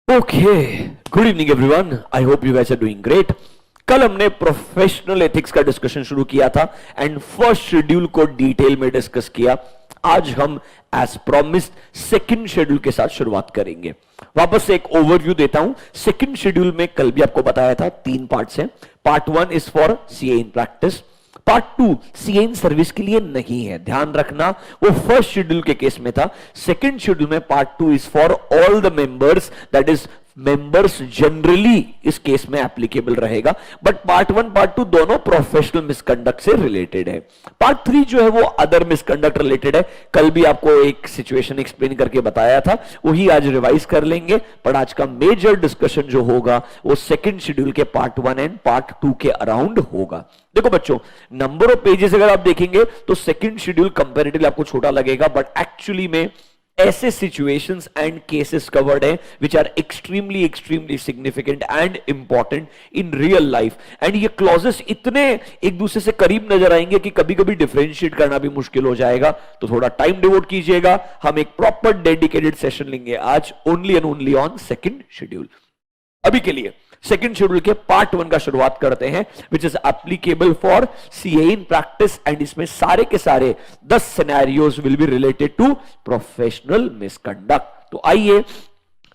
Okay, good evening everyone. I hope you guys are doing great. कल हमने professional ethics का discussion शुरू किया था एंड फर्स्ट शेड्यूल को डिटेल में डिस्कस किया। आज हम एज प्रॉमिस्ड सेकंड शेड्यूल के साथ शुरुआत करेंगे। वापस से एक ओवरव्यू देता हूं। सेकंड शेड्यूल में कल भी आपको बताया था 3 पार्ट्स हैं। Part 1 is for CA in practice, part 2 CA in service के लिए नहीं है, ध्यान रखना, वो फर्स्ट शेड्यूल के केस में था। सेकंड शेड्यूल में part 2 is for all the members, that is members generally इस केस में एप्लीकेबल रहेगा। बट पार्ट 1 पार्ट 2 दोनों प्रोफेशनल मिसकंडक्ट से रिलेटेड है। पार्ट 3 जो है वो अदर मिसकंडक्ट रिलेटेड है। कल भी आपको एक सिचुएशन एक्सप्लेन करके बताया था, वही आज रिवाइज कर लेंगे। पर आज का मेजर डिस्कशन जो होगा वो सेकंड शेड्यूल के पार्ट 1 एंड पार्ट 2 के अराउंड होगा। देखो बच्चों, नंबर ऑफ पेजेस अगर आप देखेंगे तो सेकंड शेड्यूल कंपैरेटिवली आपको छोटा लगेगा, बट एक्चुअली में ऐसे सिचुएशंस एंड केसेस कवर्ड हैं which are extremely significant and important in real life. And ये क्लॉजेस इतने एक दूसरे से करीब नजर आएंगे कि कभी कभी डिफरेंशिएट करना भी मुश्किल हो जाएगा। तो थोड़ा टाइम डिवोट कीजिएगा। हम एक प्रॉपर डेडिकेटेड सेशन लेंगे आज only and only on second schedule. अभी के लिए सेकंड शेड्यूल के पार्ट 1 का शुरुआत करते हैं, which is applicable for CA in practice. And इसमें सारे के सारे 10 scenarios will be related to professional misconduct. तो आइए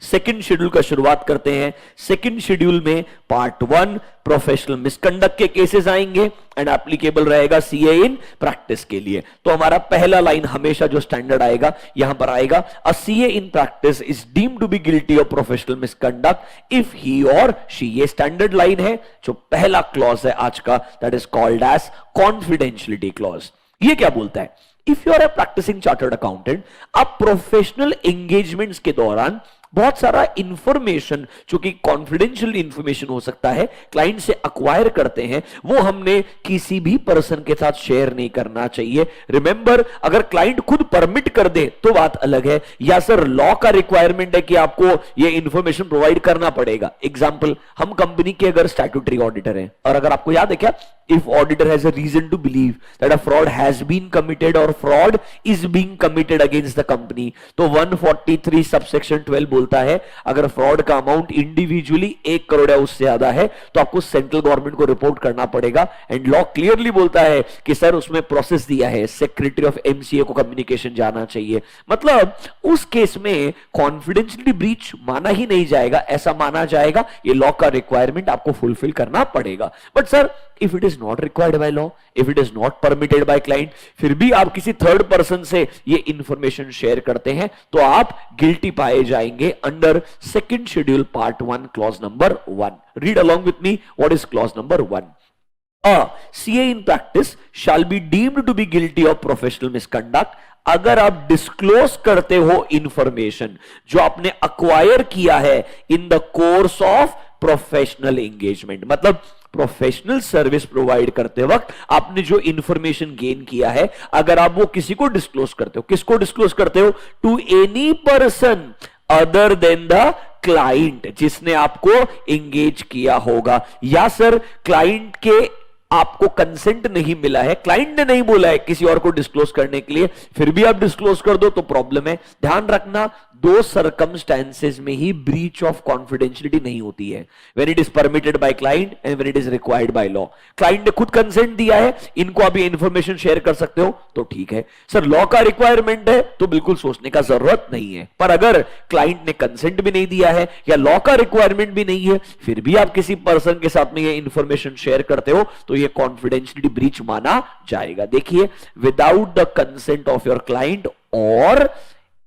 सेकंड शेड्यूल का शुरुआत करते हैं। सेकंड शेड्यूल में पार्ट 1 प्रोफेशनल मिसकंडक्ट के केसेस आएंगे एंड एप्लीकेबल रहेगा सीए इन प्रैक्टिस के लिए। तो हमारा पहला लाइन हमेशा जो स्टैंडर्ड आएगा यहां पर आएगा, a CA in practice is deemed to be guilty of professional misconduct if he और शी। ये स्टैंडर्ड लाइन है। जो पहला क्लॉज है आज का, that is called as confidentiality clause. ये क्या बोलता है? If you are a practicing chartered accountant, आप प्रोफेशनल एंगेजमेंट्स के दौरान बहुत सारा इंफॉर्मेशन जो कि कॉन्फिडेंशियल इंफॉर्मेशन हो सकता है क्लाइंट से अक्वायर करते हैं, वो हमने किसी भी पर्सन के साथ शेयर नहीं करना चाहिए। रिमेंबर, अगर क्लाइंट खुद परमिट कर दे तो बात अलग है, या सर लॉ का रिक्वायरमेंट है कि आपको ये इंफॉर्मेशन प्रोवाइड करना पड़ेगा। एग्जांपल, हम कंपनी के अगर स्टैट्यूटरी ऑडिटर हैं और अगर आपको याद है क्या, if auditor has a reason to believe that a fraud has been committed or fraud is being committed against the company, तो 143 सबसेक्शन 12 बोलता है अगर फ्रॉड का अमाउंट इंडिविजुअली 1 करोड़ या उससे ज्यादा है तो आपको सेंट्रल गवर्नमेंट को रिपोर्ट करना पड़ेगा। एंड लॉ क्लियरली बोलता है कि सर उसमें प्रोसेस दिया है, सेक्रेटरी ऑफ एमसीए को कम्युनिकेशन जाना चाहिए। मतलब उस केस में कॉन्फिडेंशियलिटी ब्रीच माना ही नहीं जाएगा, ऐसा माना जाएगा ये लॉ का रिक्वायरमेंट आपको फुलफिल करना पड़ेगा। But sir if it is not required by law, if it is not permitted by client, फिर भी आप किसी थर्ड पर्सन से ये इंफॉर्मेशन शेयर करते हैं तो आप गिल्टी पाए जाएंगे under second schedule part 1 clause number 1। Read along with me what is clause number 1. A CA in practice shall be deemed to be guilty of professional misconduct अगर आप डिस्क्लोज करते हो इंफॉर्मेशन जो आपने अक्वायर किया है in the course of professional engagement. मतलब professional service provide करते वक्त आपने जो इंफॉर्मेशन गेन किया है, अगर आप वो किसी को डिस्क्लोज करते हो, किसको डिस्क्लोज करते हो? To any person other than the client जिसने आपको एंगेज किया होगा। या सर क्लाइंट के आपको कंसेंट नहीं मिला है, क्लाइंट ने नहीं बोला है किसी और को डिस्क्लोज करने के लिए, फिर भी आप डिस्क्लोज कर दो तो प्रॉब्लम है। ध्यान रखना, 2 सर्कमस्टेंसेस में ही ब्रीच ऑफ कॉन्फिडेंशियलिटी नहीं होती है, when it is permitted by client and when it is required by law. Client ने खुद कंसेंट दिया है, इनको अभी इंफॉर्मेशन शेयर कर सकते हो तो ठीक है। सर लॉ का रिक्वायरमेंट है तो बिल्कुल सोचने का जरूरत नहीं है। पर अगर क्लाइंट ने कंसेंट भी नहीं दिया है या लॉ का रिक्वायरमेंट भी नहीं है, फिर भी आप किसी पर्सन के साथ में ये इंफॉर्मेशन शेयर करते हो तो ये कॉन्फिडेंशियलिटी ब्रीच माना जाएगा। देखिए, without the consent of your client or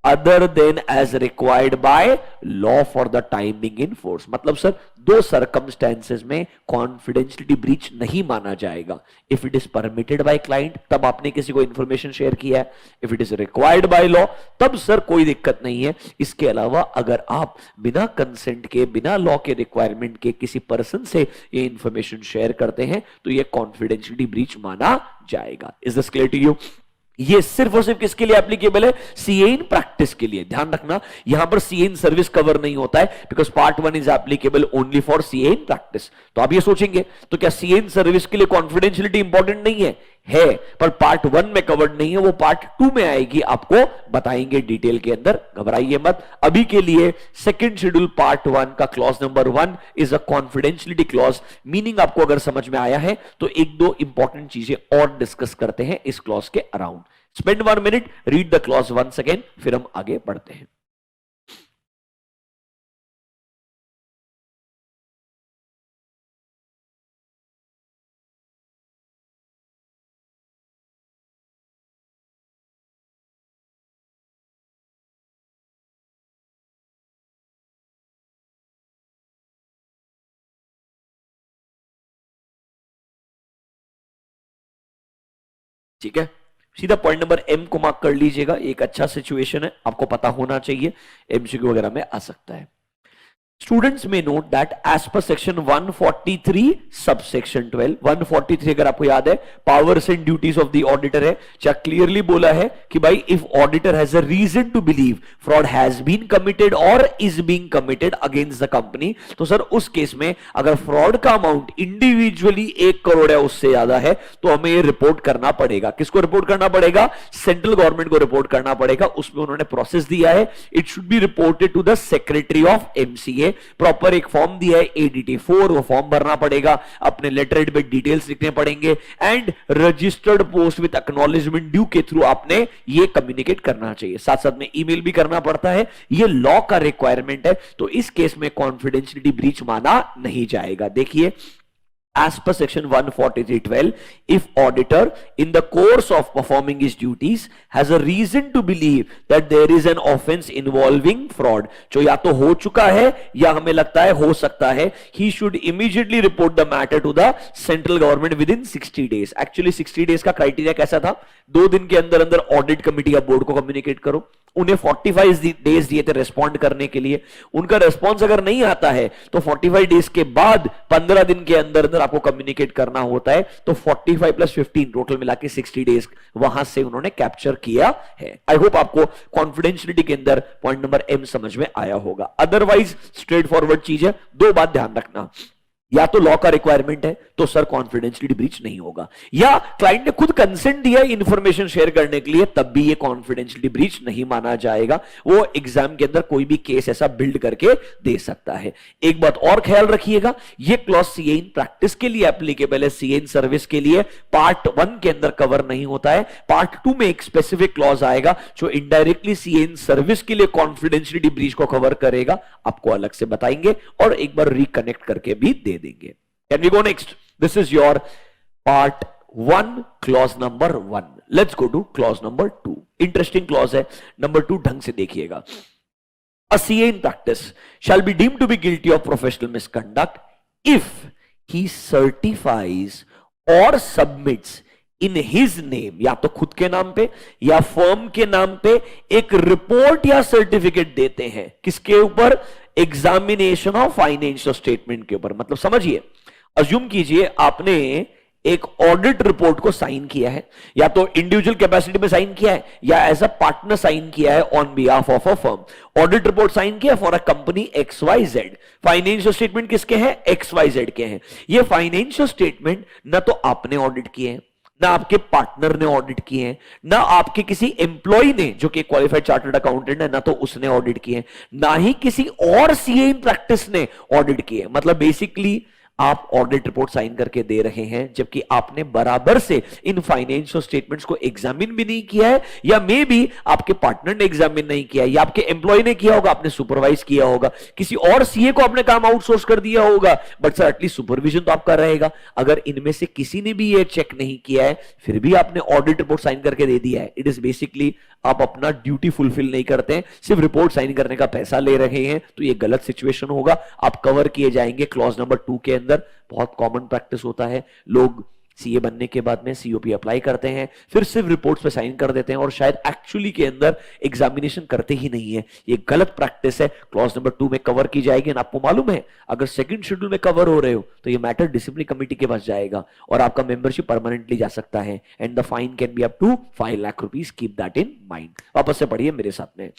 other than as required by law for the time being in force. मतलब सर 2 सर्कमस्टेंसेस में कॉन्फिडेंशियलिटी ब्रीच नहीं माना जाएगा। If it is permitted by client तब आपने किसी को इंफॉर्मेशन शेयर किया है, if it is required by law तब सर कोई दिक्कत नहीं है। इसके अलावा अगर आप बिना कंसेंट के, बिना लॉ के रिक्वायरमेंट के किसी पर्सन से ये इंफॉर्मेशन शेयर करते हैं तो ये कॉन्फिडेंशियलिटी ब्रीच माना जाएगा। Is this clear to you? ये सिर्फ और सिर्फ किसके लिए एप्लीकेबल है? सीए इन प्रैक्टिस के लिए। ध्यान रखना, यहां पर सीए इन सर्विस कवर नहीं होता है because part 1 is applicable only for CA in practice. तो आप ये सोचेंगे तो क्या सीए इन सर्विस के लिए कॉन्फिडेंशियलिटी इंपॉर्टेंट नहीं है? है, पर पार्ट 1 में कवर्ड नहीं है, वो पार्ट 2 में आएगी, आपको बताएंगे डिटेल के अंदर, घबराइए मत। अभी के लिए सेकंड शेड्यूल पार्ट 1 का clause number 1 is a confidentiality clause. Meaning आपको अगर समझ में आया है तो एक दो इंपॉर्टेंट चीजें और डिस्कस करते हैं इस क्लॉज के around. Spend 1 minute, read the clause once again, फिर हम आगे बढ़ते हैं। ठीक है, सीधा पॉइंट नंबर एम को मार्क कर लीजिएगा। एक अच्छा सिचुएशन है, आपको पता होना चाहिए, एमसीक्यू वगैरह में आ सकता है। Students may note that as per section 143 subsection 12, 143 अगर आपको याद है powers and duties of the auditor है, क्या क्लियरली बोला है कि भाई if auditor has a reason to believe fraud has been committed or is being committed against the company, तो सर उस केस में अगर फ्रॉड का अमाउंट इंडिविजुअली 1 करोड़ है उससे ज्यादा है तो हमें ये रिपोर्ट करना पड़ेगा। किसको रिपोर्ट करना पड़ेगा? सेंट्रल गवर्नमेंट को रिपोर्ट करना पड़ेगा। उसमें उन्होंने प्रोसेस दिया है, it should be reported to the secretary of MCA. Proper एक फॉर्म दिया है ADT4, वो फॉर्म भरना पड़ेगा, अपने लेटर हेड पे डिटेल्स लिखने पड़ेंगे and registered post with acknowledgement due के थ्रू आपने ये कम्युनिकेट करना चाहिए। साथ साथ में ईमेल भी करना पड़ता है, ये लॉ का रिक्वायरमेंट है। तो इस केस में कॉन्फिडेंशियलिटी ब्रीच माना नहीं जाएगा। देखिए as per section 143(12), if auditor in the course of performing his duties has a reason to believe that there is an offense involving fraud, जो या तो हो चुका है या हमें लगता है हो सकता है, he should immediately report the matter to the central government within 60 days। Actually 60 days का क्राइटेरिया कैसा था? 2 दिन के अंदर अंदर ऑडिट कमिटी या बोर्ड को कम्युनिकेट करो। उन्हें 45 डेज दिए थे रेस्पॉन्ड करने के लिए, उनका रेस्पॉन्स अगर नहीं आता है तो 45 डेज के बाद 15 दिन के अंदर अंदर आपको कम्युनिकेट करना होता है। तो 45 प्लस 15 टोटल मिला के 60 डेज वहां से उन्होंने कैप्चर किया है। आई होप आपको कॉन्फिडेंशियलिटी के अंदर पॉइंट नंबर एम समझ में आया होगा। अदरवाइज स्ट्रेट फॉरवर्ड चीज है, 2 बात ध्यान रखना, या तो लॉ का रिक्वायरमेंट है तो सर कॉन्फिडेंशियलिटी ब्रीच नहीं होगा, या क्लाइंट ने खुद कंसेंट दिया है इंफॉर्मेशन शेयर करने के लिए, तब भी ये कॉन्फिडेंशियलिटी ब्रीच नहीं माना जाएगा। वो एग्जाम के अंदर कोई भी केस ऐसा बिल्ड करके दे सकता है। एक बात और ख्याल रखिएगा, ये क्लॉज सीए इन प्रैक्टिस के लिए एप्लीकेबल है, सीए इन सर्विस के लिए पार्ट 1 के अंदर कवर नहीं होता है। पार्ट 2 में एक स्पेसिफिक क्लॉज आएगा जो इनडायरेक्टली सीए इन सर्विस के लिए कॉन्फिडेंशियलिटी ब्रीच को कवर करेगा, आपको अलग से बताएंगे और एक बार रिकनेक्ट करके भी दे देंगे। Can we go next? This is your part 1, clause number 1. Let's go to clause number 2. Interesting clause है, number 2 ढंग से देखिएगा। A CA in practice shall be deemed to be guilty of professional misconduct if he certifies or submits in his name, या तो खुद के नाम पे या फर्म के नाम पे एक रिपोर्ट या सर्टिफिकेट देते हैं। किसके ऊपर? एग्जामिनेशन ऑफ फाइनेंशियल स्टेटमेंट के ऊपर। मतलब समझिए, अज्यूम कीजिए आपने एक ऑडिट रिपोर्ट को साइन किया है, या तो इंडिविजुअल कैपेसिटी में साइन किया है या एज अ पार्टनर साइन किया है on behalf of a firm. Audit report sign किया for a company XYZ। Financial statement किसके हैं? XYZ के हैं। ये फाइनेंशियल स्टेटमेंट ना तो आपने ऑडिट किए हैं, ना आपके पार्टनर ने ऑडिट किए हैं, ना आपके किसी एम्प्लॉय ने जो कि क्वालिफाइड चार्टर्ड अकाउंटेंट है, ना तो उसने ऑडिट किए हैं, ना ही किसी और सीए इन प्रैक्टिस ने ऑडिट किए। मतलब बेसिकली आप ऑडिट रिपोर्ट साइन करके दे रहे हैं जबकि आपने बराबर से इन फाइनेंशियल स्टेटमेंट्स को एग्जामिन भी नहीं किया है, या मे बी आपके पार्टनर ने एग्जामिन नहीं किया है, या आपके एम्प्लॉय ने किया होगा, आपने सुपरवाइज किया होगा, किसी और सीए को आपने काम आउटसोर्स कर दिया होगा, बट सर एटलीस्ट सुपरविजन तो आपका रहेगा। अगर इनमें से किसी ने भी ये चेक नहीं किया है फिर भी आपने ऑडिट रिपोर्ट साइन करके दे दिया है, इट इज बेसिकली आप अपना ड्यूटी फुलफिल नहीं करते हैं, सिर्फ रिपोर्ट साइन करने का पैसा ले रहे हैं, तो ये गलत सिचुएशन होगा। आप कवर किए जाएंगे क्लॉज नंबर 2 के अंदर। बहुत कॉमन प्रैक्टिस होता है, लोग सीए बनने के बाद में सीओपी अप्लाई करते हैं, फिर सिर्फ रिपोर्ट्स पे साइन कर देते हैं और शायद एक्चुअली के अंदर एग्जामिनेशन करते ही नहीं है। ये गलत प्रैक्टिस है, क्लॉज नंबर 2 में कवर की जाएगी। और आपको मालूम है अगर सेकंड शेड्यूल में कवर हो रहे हो तो ये मैटर डिसिप्लिन कमेटी के पास जाएगा और आपका मेंबरशिप परमानेंटली जा सकता है, and the fine can be up to 5 lakh rupees. Keep that in mind. वापस से पढ़िए मेरे साथ में।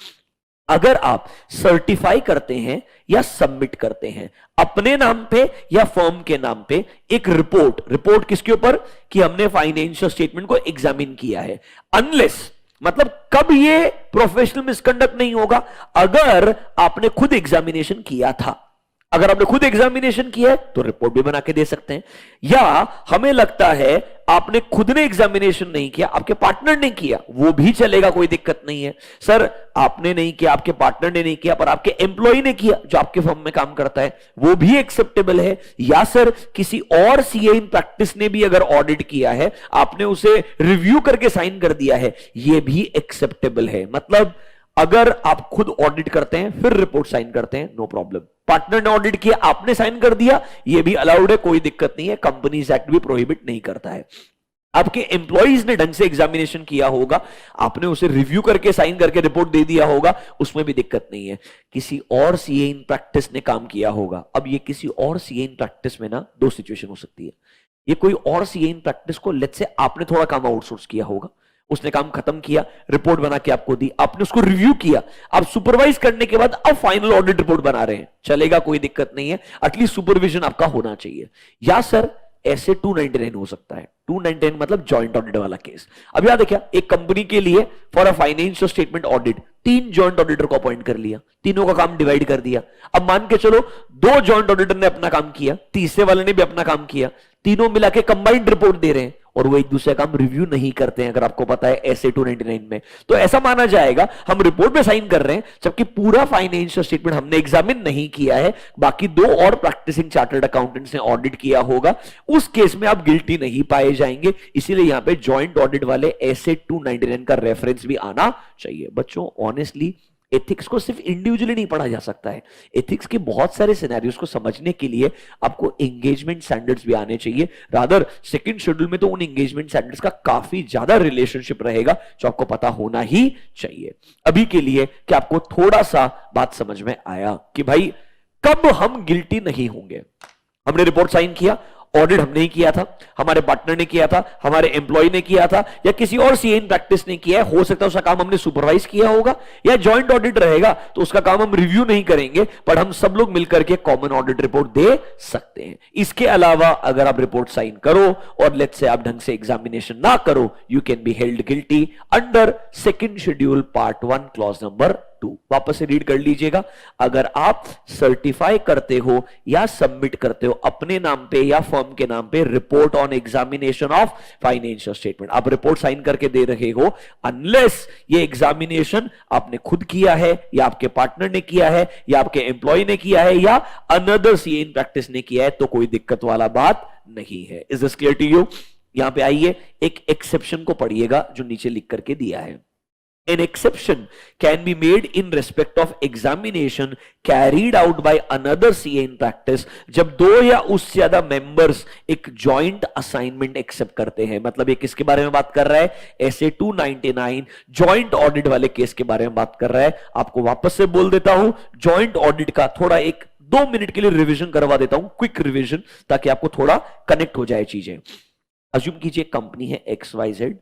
अगर आप सर्टिफाई करते हैं या सबमिट करते हैं अपने नाम पे या फर्म के नाम पे एक रिपोर्ट किसके ऊपर कि हमने फाइनेंशियल स्टेटमेंट को एग्जामिन किया है, अनलेस मतलब कब ये प्रोफेशनल मिसकंडक्ट नहीं होगा, अगर आपने खुद एग्जामिनेशन किया था। अगर आपने खुद एग्जामिनेशन किया है तो रिपोर्ट भी बना के दे सकते हैं, या हमें लगता है आपने खुद ने एग्जामिनेशन नहीं किया, आपके पार्टनर ने किया, वो भी चलेगा, कोई दिक्कत नहीं है। सर आपने नहीं किया, आपके पार्टनर ने नहीं किया, पर आपके एम्प्लॉय ने किया जो आपके फर्म में काम करता है, वो भी एक्सेप्टेबल है। या सर किसी और सीए इन प्रैक्टिस ने भी अगर ऑडिट किया है, आपने उसे रिव्यू करके साइन कर दिया है, ये भी एक्सेप्टेबल है। मतलब अगर आप खुद ऑडिट करते हैं फिर रिपोर्ट साइन करते हैं, नो प्रॉब्लम। पार्टनर ने ऑडिट किया, आपने साइन कर दिया, ये भी अलाउड है, कोई दिक्कत नहीं है, कंपनीज एक्ट भी प्रोहिबिट नहीं करता है। आपके एम्प्लॉइज ने ढंग से एग्जामिनेशन किया होगा, आपने उसे रिव्यू करके साइन करके रिपोर्ट दे दिया होगा, उसमें भी दिक्कत नहीं है। किसी और सीए इन प्रैक्टिस ने काम किया होगा, अब ये किसी और सीए इन प्रैक्टिस में ना दो सिचुएशन हो सकती है। ये कोई और सीए इन प्रैक्टिस को, लेट्स से आपने थोड़ा काम आउटसोर्स किया होगा, उसने काम खत्म किया, रिपोर्ट बना के आपको दी, आपने उसको रिव्यू किया, आप सुपरवाइज करने के बाद अब फाइनल ऑडिट रिपोर्ट बना रहे हैं, चलेगा, कोई दिक्कत नहीं है, एटलीस्ट सुपरविजन आपका होना चाहिए। या सर ऐसे 299 हो सकता है, 299 मतलब जॉइंट ऑडिट वाला केस। अब याद है क्या, एक कंपनी के लिए for a financial statement audit 3 joint auditor को अपॉइंट कर लिया, तीनों का काम डिवाइड कर दिया। अब मान के चलो 2 जॉइंट ऑडिटर ने अपना काम किया, तीसरे वाले ने भी अपना काम किया, तीनों मिला के कंबाइंड रिपोर्ट दे रहे हैं और वो एक दूसरे का काम रिव्यू नहीं करते हैं, अगर आपको पता है ऐसे 299 में, तो ऐसा माना जाएगा हम रिपोर्ट पे साइन कर रहे हैं जबकि पूरा फाइनेंशियल स्टेटमेंट हमने एग्जामिन नहीं किया है, बाकी 2 और प्रैक्टिसिंग चार्टर्ड अकाउंटेंट्स ने ऑडिट किया होगा, उस केस में आप गिल्टी नहीं पाए जाएंगे। इसीलिए यहां पे जॉइंट ऑडिट वाले ऐसे 299 का रेफरेंस भी आना चाहिए। बच्चों ऑनेस्टली एथिक्स को सिर्फ इंडिविजुअली नहीं पढ़ा जा सकता है, एथिक्स के बहुत सारे सिनेरियोज को समझने के लिए आपको एंगेजमेंट स्टैंडर्ड्स भी आने चाहिए। रादर सेकंड शेड्यूल में तो उन एंगेजमेंट स्टैंडर्ड्स का काफी ज्यादा रिलेशनशिप रहेगा जो आपको पता होना ही चाहिए। अभी के लिए क्या आपको थोड़ा सा बात समझ में आया कि भाई कब हम गिल्टी नहीं होंगे? हमने रिपोर्ट साइन किया, ऑडिट हमने ही किया था, हमारे पार्टनर ने किया था, हमारे एम्प्लॉय ने किया था, या किसी और सीए इन प्रैक्टिस ने किया है, हो सकता है उसका काम हमने सुपरवाइज किया होगा, या जॉइंट ऑडिट रहेगा तो उसका काम हम रिव्यू नहीं करेंगे, पर हम सब लोग मिलकर के कॉमन ऑडिट रिपोर्ट दे सकते हैं। इसके अलावा अगर आप रिपोर्ट साइन करो और लेट्स से आप ढंग से एग्जामिनेशन ना करो, you can be held guilty under second schedule part 1 clause number 2। वापस से रीड कर लीजिएगा। अगर आप सर्टिफाई करते हो या सबमिट करते हो अपने नाम पे या फर्म के नाम पे report on examination of financial statement, आप रिपोर्ट साइन करके दे रहे हो, अनलेस ये एग्जामिनेशन आपने खुद किया है या आपके पार्टनर ने किया है या आपके एम्प्लॉय ने किया है या अनदर सीए इन प्रैक्टिस ने किया है, तो कोई दिक्कत वाला बात नहीं है। Is this clear to you? यहां पे आइए एक एक्सेप्शन को पढ़िएगा जो नीचे लिख करके दिया है। An exception can be made in respect of examination carried out by another CA in practice जब 2 या उससे ज्यादा मेंबर्स एक जॉइंट असाइनमेंट एक्सेप्ट करते हैं। मतलब ये किसके बारे में बात कर रहा है? ऐसे 299 जॉइंट ऑडिट वाले केस के बारे में बात कर रहा है। आपको वापस से बोल देता हूं, जॉइंट ऑडिट का थोड़ा एक 2 मिनट के लिए रिवीजन करवा देता हूं, क्विक रिवीजन, ताकि आपको थोड़ा कनेक्ट हो जाए चीजें। अज्यूम कीजिए कंपनी है XYZ,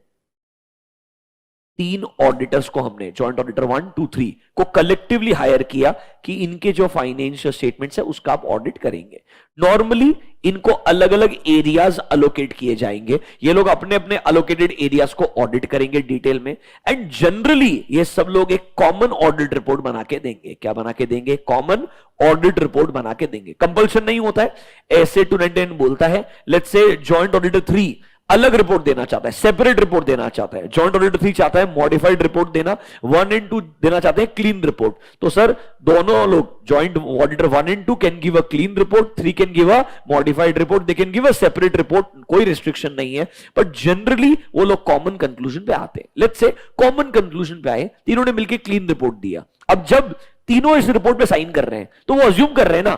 3 ऑडिटर्स को हमने जॉइंट ऑडिटर 1, 2, 3 को कलेक्टिवली हायर किया कि इनके जो फाइनेंशियल स्टेटमेंट्स है उसका आप ऑडिट करेंगे। नॉर्मली इनको अलग अलग एरियाज अलोकेट किए जाएंगे, ये लोग अपने अपने अलोकेटेड एरियाज को ऑडिट करेंगे डिटेल में, एंड जनरली ये सब लोग एक कॉमन ऑडिट रिपोर्ट बना के देंगे। क्या बना के देंगे? कॉमन ऑडिट रिपोर्ट बना के देंगे। कंपल्शन नहीं होता है, ऐसे 299 बोलता है लेट्स से जॉइंट ऑडिटर 3 अलग रिपोर्ट देना चाहता है, सेपरेट रिपोर्ट देना चाहता है, जॉइंट ऑडिटर 3 चाहता है मॉडिफाइड रिपोर्ट देना, 1 एंड 2 देना चाहते हैं क्लीन रिपोर्ट। तो सर दोनों लोग joint auditor 1 and 2 can give a clean report, 3 can give a modified report, they can give a separate report, कोई रिस्ट्रिक्शन नहीं है, बट जनरली वो लोग कॉमन कंक्लूजन पे आते हैं। लेट्स से कॉमन कंक्लूजन पे आए, तीनों ने मिलकर क्लीन रिपोर्ट दिया। अब जब तीनों इस रिपोर्ट पे साइन कर रहे हैं तो वो अज्यूम कर रहे हैं ना,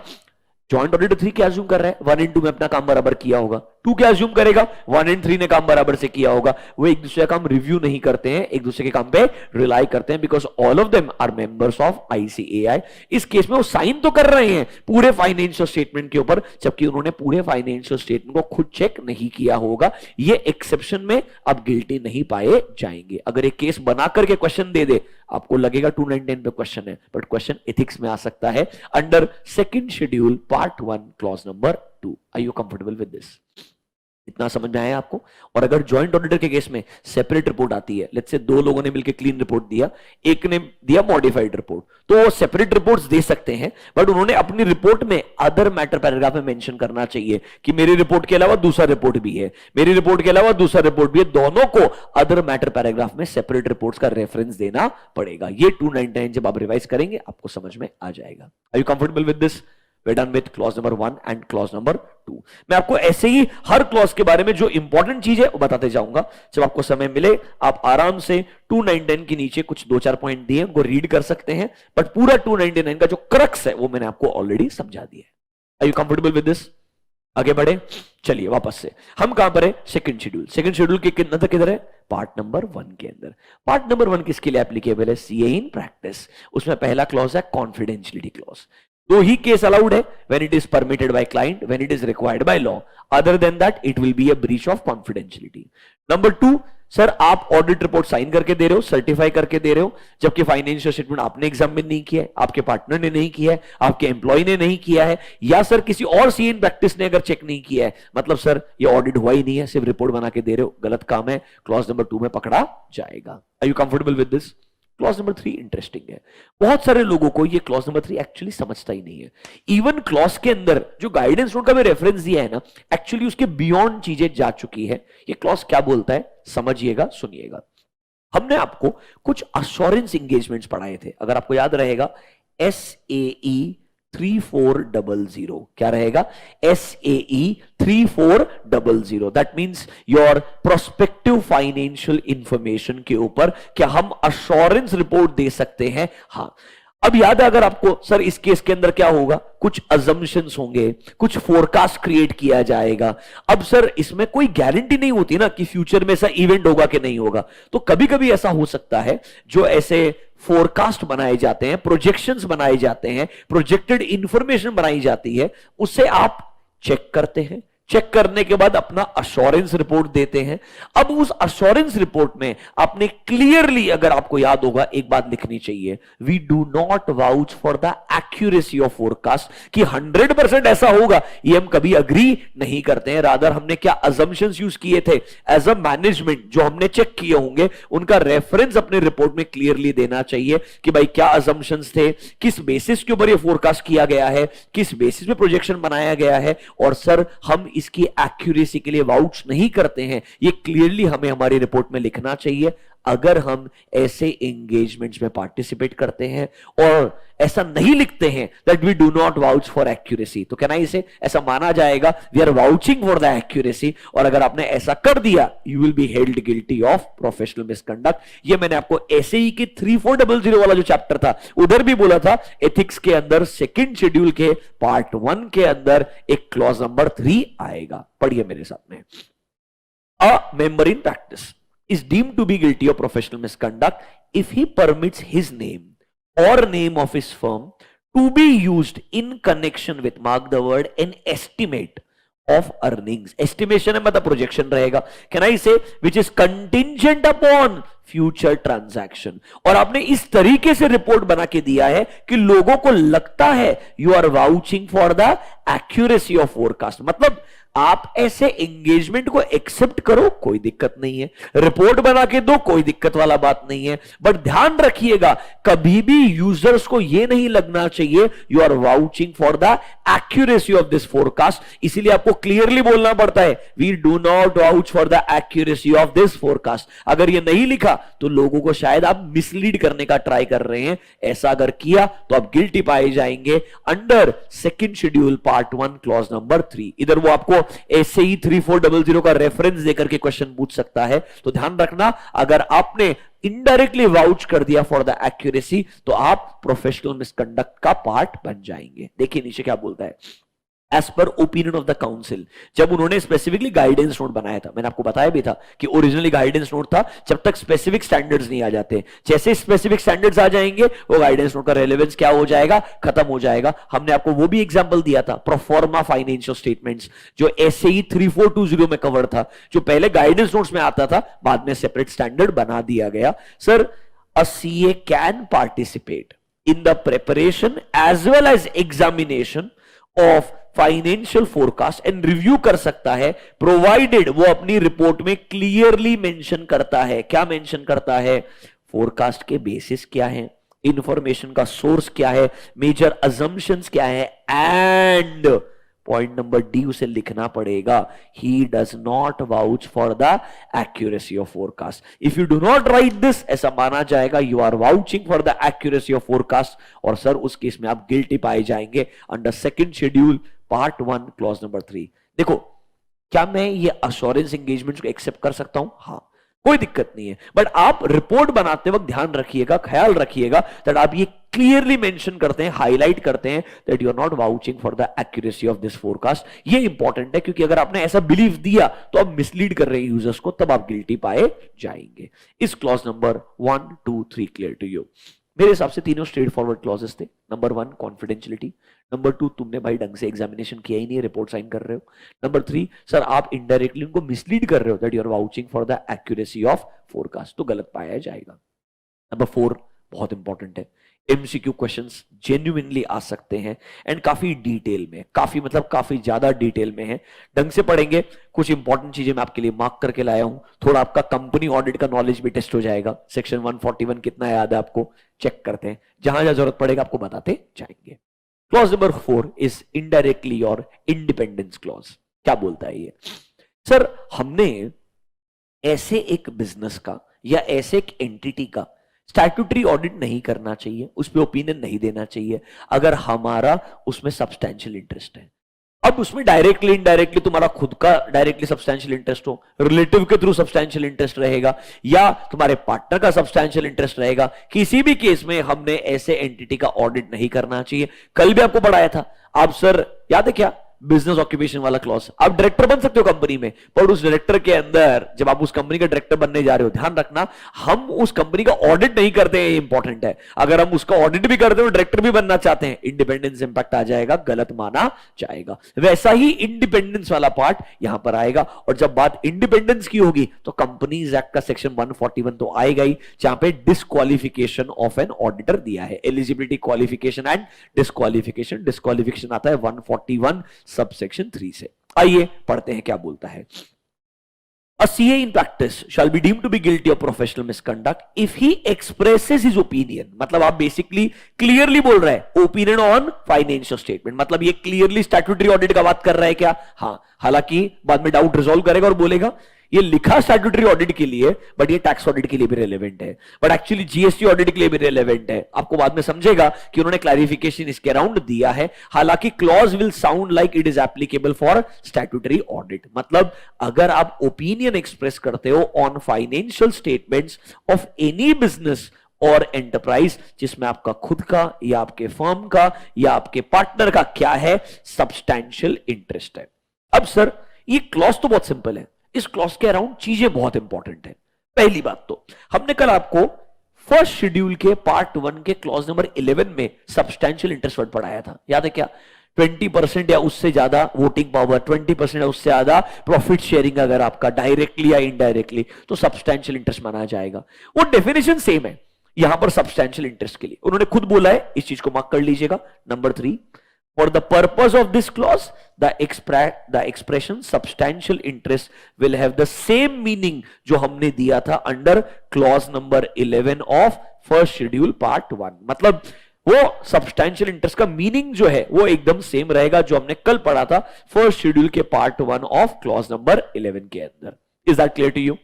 जॉइंट ऑडिटर 3 क्या अज्यूम कर रहा है? 1 एंड 2 में अपना काम बराबर किया होगा, टू क्या अज्यूम करेगा, 1 एंड 3 ने काम बराबर से किया होगा। वो एक दूसरे का काम रिव्यू नहीं करते हैं, एक दूसरे के काम पे रिलाई करते हैं, because all of them are members of ICAI. इस केस में वो साइन तो कर रहे हैं पूरे फाइनेंशियल स्टेटमेंट के ऊपर, जबकि उन्होंने पूरे फाइनेंशियल स्टेटमेंट को खुद चेक नहीं किया होगा। ये एक्सेप्शन में अब गिल्टी नहीं पाए जाएंगे। अगर एक केस बना करके क्वेश्चन दे दे, आपको लगेगा 299 पे क्वेश्चन है, बट क्वेश्चन एथिक्स में आ सकता है under second schedule part 1 clause number 2। Are you comfortable with this? इतना समझ में आया आपको? और अगर जॉइंट ऑडिटर के केस में सेपरेट रिपोर्ट आती है, लेट्स से दो लोगों ने मिलकर क्लीन रिपोर्ट दिया, एक ने दिया मॉडिफाइड रिपोर्ट, तो वो सेपरेट रिपोर्ट्स दे सकते हैं, बट उन्होंने अपनी रिपोर्ट में अदर मैटर पैराग्राफ में मेंशन करना चाहिए कि मेरी रिपोर्ट के अलावा दूसरा रिपोर्ट भी है, मेरी रिपोर्ट के अलावा दूसरा रिपोर्ट भी है। दोनों को अदर मैटर पैराग्राफ में सेपरेट रिपोर्ट्स का रेफरेंस देना पड़ेगा। ये 299 जब आप रिवाइज करेंगे आपको समझ में आ जाएगा। Are you comfortable with this? We're done with clause number 1 and clause number 2. मैं आपको ऐसे ही हर क्लॉज के बारे में जो इंपॉर्टेंट चीज है वो बताते जाऊंगा। जब आपको समय मिले आप आराम से 299 के नीचे कुछ 2-4 पॉइंट दिए उनको रीड कर सकते हैं, बट पूरा 299 का जो क्रक्स है वो मैंने आपको ऑलरेडी समझा दिया है। Are you comfortable with this? आगे बढ़े, चलिए वापस से हम कहां पर है? Second schedule. सेकंड शेड्यूल के कितना तक किधर है? पार्ट नंबर 1 के अंदर। पार्ट नंबर 1 किसके लिए एप्लीकेबल है? CA in practice. उसमें पहला क्लॉज है कॉन्फिडेंशियलिटी क्लॉज। दो ही केस अलाउड है, when it is permitted by client, when it is required by law. Other than that, it will be a breach of confidentiality. Number 2, sir आप audit report sign करके दे रहे हो, certify करके दे रहे हो, जबकि फाइनेंशियल स्टेटमेंट आपने एग्जामिन नहीं किया है, आपके पार्टनर ने नहीं किया है, आपके एम्प्लॉय ने नहीं किया है, या सर किसी और सीए इन प्रैक्टिस ने अगर चेक नहीं किया है, मतलब सर ये ऑडिट हुआ ही नहीं है, सिर्फ रिपोर्ट बना के दे रहे हो, गलत काम है, क्लॉज नंबर 2 में पकड़ा जाएगा। Are you comfortable with this? Clause number 3 interesting है। बहुत सारे लोगों को ये क्लॉज नंबर 3 एक्चुअली समझता ही नहीं है। इवन क्लॉज के अंदर जो गाइडेंस नोट का भी रेफरेंस दिया है ना, एक्चुअली उसके बियॉन्ड चीजें जा चुकी है। ये क्लॉज क्या बोलता है समझिएगा, सुनिएगा। हमने आपको कुछ अश्योरेंस एंगेजमेंट्स पढ़ाए थे, अगर आपको याद रहेगा SAE 3400 क्या रहेगा? SAE 3400। That means your prospective financial information के ऊपर क्या हम अश्योरेंस रिपोर्ट दे सकते हैं? हाँ। अब याद है अगर आपको, सर इस केस के अंदर क्या होगा? कुछ अजम्पशंस होंगे, कुछ फोरकास्ट क्रिएट किया जाएगा। अब सर इसमें कोई गारंटी नहीं होती ना कि फ्यूचर में ऐसा इवेंट होगा कि नहीं होगा, तो कभी कभी ऐसा हो सकता है जो ऐसे फोरकास्ट बनाए जाते हैं, प्रोजेक्शंस बनाए जाते हैं, प्रोजेक्टेड इंफॉर्मेशन बनाई जाती है, उसे आप चेक करते हैं, चेक करने के बाद अपना अश्योरेंस रिपोर्ट देते हैं। अब उस अश्योरेंस रिपोर्ट में आपने क्लियरली, अगर आपको याद होगा, एक बात लिखनी चाहिए, we do not vouch for the accuracy of forecast, कि 100% ऐसा होगा ये हम कभी अग्री नहीं करते हैं। रादर हमने क्या अजम्पशंस यूज किए थे एज अ मैनेजमेंट, जो हमने चेक किए होंगे उनका रेफरेंस अपने रिपोर्ट में क्लियरली देना चाहिए कि भाई क्या अजम्पशंस थे, किस बेसिस के ऊपर ये फोरकास्ट किया गया है, किस बेसिस पे प्रोजेक्शन बनाया गया है, और सर हम इसकी एक्यूरेसी के लिए वाउच नहीं करते हैं। ये क्लियरली हमें हमारी रिपोर्ट में लिखना चाहिए अगर हम ऐसे एंगेजमेंट्स में पार्टिसिपेट करते हैं, और ऐसा नहीं लिखते हैं that we do not vouch for accuracy, तो कहना इसे ऐसा माना जाएगा we are vouching for the accuracy, और अगर आपने ऐसा कर दिया you will be held guilty of professional misconduct. ये मैंने आपको ऐसे ही के 3400 वाला जो चैप्टर था उधर भी बोला था। एथिक्स के अंदर सेकंड शेड्यूल के पार्ट 1 के अंदर एक क्लॉज नंबर 3 आएगा, पढ़िए मेरे साथ में। अ member in practice is deemed to be guilty of professional misconduct if he permits his name or name of his firm to be used in connection with, mark the word, an estimate of earnings. Estimation है मतलब projection रहेगा। Can I say which is contingent upon future transaction। और आपने इस तरीके से report बना के दिया है कि लोगों को लगता है you are vouching for the accuracy of forecast। मतलब आप ऐसे एंगेजमेंट को एक्सेप्ट करो, कोई दिक्कत नहीं है, रिपोर्ट बना के दो, कोई दिक्कत वाला बात नहीं है, बट ध्यान रखिएगा कभी भी यूजर्स को यह नहीं लगना चाहिए you are vouching for the accuracy of this forecast. इसीलिए आपको क्लियरली बोलना पड़ता है we do not vouch for the accuracy of this forecast. अगर ये नहीं लिखा तो लोगों को शायद आप मिसलीड करने का ट्राई कर रहे हैं। ऐसा अगर किया तो आप गिल्टी पाए जाएंगे under second schedule part 1 clause number 3। इधर वो आपको SAE 3400 का रेफरेंस देकर के क्वेश्चन पूछ सकता है, तो ध्यान रखना अगर आपने इनडायरेक्टली वाउच कर दिया फॉर द एक्यूरेसी तो आप प्रोफेशनल मिसकंडक्ट का पार्ट बन जाएंगे। देखिए नीचे क्या बोलता है, as per opinion of the council. जब उन्होंने स्पेसिफिकली गाइडेंस नोट बनाया था, मैंने आपको बताया भी था कि ओरिजिनली गाइडेंस नोट था, जब तक स्पेसिफिक स्टैंडर्ड्स नहीं आ जाते, जैसे स्पेसिफिक स्टैंडर्ड्स आ जाएंगे वो गाइडेंस नोट का रेलेवेंस क्या हो जाएगा, खत्म हो जाएगा। हमने आपको वो भी एग्जांपल दिया था, प्रोफॉर्मा फाइनेंशियल स्टेटमेंट्स, जो एसएई 3420 में कवर था, जो पहले गाइडेंस नोट्स में आता था, बाद में सेपरेट स्टैंडर्ड बना दिया गया। Sir, a CA can participate in the preparation as well as examination of financial forecast and review कर सकता है, प्रोवाइडेड वो अपनी रिपोर्ट में क्लियरली मेंशन करता है। क्या मेंशन करता है? फोरकास्ट के बेसिस क्या है, इंफॉर्मेशन का सोर्स क्या है, मेजर अजम्पशंस क्या है, एंड पॉइंट नंबर डी उसे लिखना पड़ेगा, he does not vouch for the accuracy of forecast. If you do not write this, ऐसा माना जाएगा you are vouching for the accuracy of forecast, और सर उस केस में आप गिल्टी पाए जाएंगे under second schedule part 1 clause number 3। देखो, क्या मैं ये अश्योरेंस एंगेजमेंट को एक्सेप्ट कर सकता हूं? हाँ, कोई दिक्कत नहीं है, बट आप रिपोर्ट बनाते वक्त ध्यान रखिएगा, ख्याल रखिएगा दैट आप ये क्लियरली मेंशन करते हैं, हाईलाइट करते हैं that you are not vouching for the accuracy of this forecast. ये इंपॉर्टेंट है, क्योंकि अगर आपने ऐसा बिलीव दिया तो आप मिसलीड कर रहे हैं यूजर्स को, तब आप गिल्टी पाए जाएंगे। इस clause number 1, 2, 3 clear to you? मेरे हिसाब से तीनों स्ट्रेट फॉरवर्ड क्लॉजेस थे। नंबर 1 कॉन्फिडेंशियलिटी, नंबर 2 तुमने भाई ढंग से एग्जामिनेशन किया ही नहीं, रिपोर्ट साइन कर रहे हो, नंबर 3 सर आप इनडायरेक्टली उनको मिसलीड कर रहे हो that you are vouching for the accuracy of forecast, तो गलत पाया जाएगा। नंबर 4 बहुत इंपॉर्टेंट है, एमसीक्यू क्वेश्चंस जेन्युइनली आ सकते हैं एंड काफी डिटेल में, काफी ज्यादा डिटेल में है, ढंग से पढ़ेंगे। कुछ इंपॉर्टेंट चीजें मैं आपके लिए मार्क करके लाया हूं, थोड़ा आपका कंपनी ऑडिट का नॉलेज भी टेस्ट हो जाएगा। सेक्शन 141 कितना याद है आपको, चेक करते हैं, जहां जहां जरूरत पड़ेगा आपको बताते जाएंगे। क्लॉज नंबर 4 इज इनडायरेक्टली और इंडिपेंडेंस क्लॉज। क्या बोलता है ये? सर, हमने ऐसे एक बिजनेस का या ऐसे एक एंटिटी का स्टैट्यूटरी ऑडिट नहीं करना चाहिए, उस पर ओपिनियन नहीं देना चाहिए अगर हमारा उसमें सब्सटैंशियल इंटरेस्ट है। अब उसमें डायरेक्टली इनडायरेक्टली तुम्हारा खुद का डायरेक्टली सब्सटैंशियल इंटरेस्ट हो, रिलेटिव के थ्रू सब्सटैंशियल इंटरेस्ट रहेगा, या तुम्हारे पार्टनर का सब्सटैंशियल इंटरेस्ट रहेगा, किसी भी केस में हमने ऐसे एंटिटी का ऑडिट नहीं करना चाहिए। कल भी आपको पढ़ाया था, आप सर याद है क्या, बिजनेस ऑक्यूपेशन वाला क्लॉज। आप डायरेक्टर बन सकते हो कंपनी में, पर उस डायरेक्टर के अंदर जब आप उस कंपनी का डायरेक्टर बनने जा रहे हो, ध्यान रखना हम उस कंपनी का ऑडिट नहीं करते हैं, इंपॉर्टेंट है। अगर हम उसका ऑडिट भी करते हो, डायरेक्टर भी बनना चाहते हैं, इंडिपेंडेंस इंपैक्ट आ जाएगा, गलत माना जाएगा। वैसा ही इंडिपेंडेंस वाला पार्ट यहां पर आएगा, और जब बात इंडिपेंडेंस की होगी तो कंपनीज एक्ट का सेक्शन 141 तो आएगा ही, जहां पे डिस्क्वालिफिकेशन ऑफ एन ऑडिटर दिया है, eligibility, qualification and disqualification. Disqualification आता है 141 सबसेक्शन 3 से। आइए पढ़ते हैं क्या बोलता है। A CA in practice shall be deemed to be guilty of professional misconduct if he expresses his opinion। मतलब आप बेसिकली क्लियरली बोल रहे हैं ओपिनियन ऑन फाइनेंशियल स्टेटमेंट, मतलब ये क्लियरली स्टैट्यूटरी ऑडिट का बात कर रहा है क्या? हाँ, हालांकि बाद में डाउट रिजॉल्व करेगा और बोलेगा ये लिखा स्टैट्यूटरी ऑडिट के लिए, बट ये टैक्स ऑडिट के लिए भी रेलेवेंट है, बट एक्चुअली जीएसटी ऑडिट के लिए भी रेलेवेंट है। आपको बाद में समझेगा कि उन्होंने क्लैरिफिकेशन इसके अराउंड दिया है। हालांकि clause will sound like it is applicable for statutory audit, मतलब अगर आप ओपिनियन एक्सप्रेस करते हो on financial statements of any business और एंटरप्राइज जिसमें आपका खुद का या आपके फर्म का या आपके पार्टनर का क्या है, सब्सटैंशियल इंटरेस्ट है। अब सर ये क्लॉज तो बहुत सिंपल है, इस क्लॉज के अराउंड चीजें बहुत इंपॉर्टेंट है। पहली बात तो हमने कल आपको फर्स्ट शेड्यूल के पार्ट 1 के क्लॉज नंबर 11 में सब्सटैंशियल इंटरेस्ट वर्ड पढ़ाया था, याद है क्या? 20% या उससे ज्यादा वोटिंग पावर, 20% या उससे ज्यादा प्रॉफिट शेयरिंग अगर आपका डायरेक्टली या इनडायरेक्टली, तो सब्सटैंशियल इंटरेस्ट माना जाएगा। वो डेफिनेशन सेम है यहां पर सब्सटैंशियल इंटरेस्ट के लिए, उन्होंने खुद बोला है, इस चीज को मार्क कर लीजिएगा। Number 3, for the purpose of this clause the expression substantial interest will have the same meaning जो हमने दिया था under clause number 11 of first schedule part 1। मतलब वो सब्सटैंशियल इंटरेस्ट का मीनिंग जो है वो एकदम सेम रहेगा जो हमने कल पढ़ा था फर्स्ट शेड्यूल के पार्ट 1 ऑफ क्लॉज नंबर 11 के अंदर। Is that clear to you?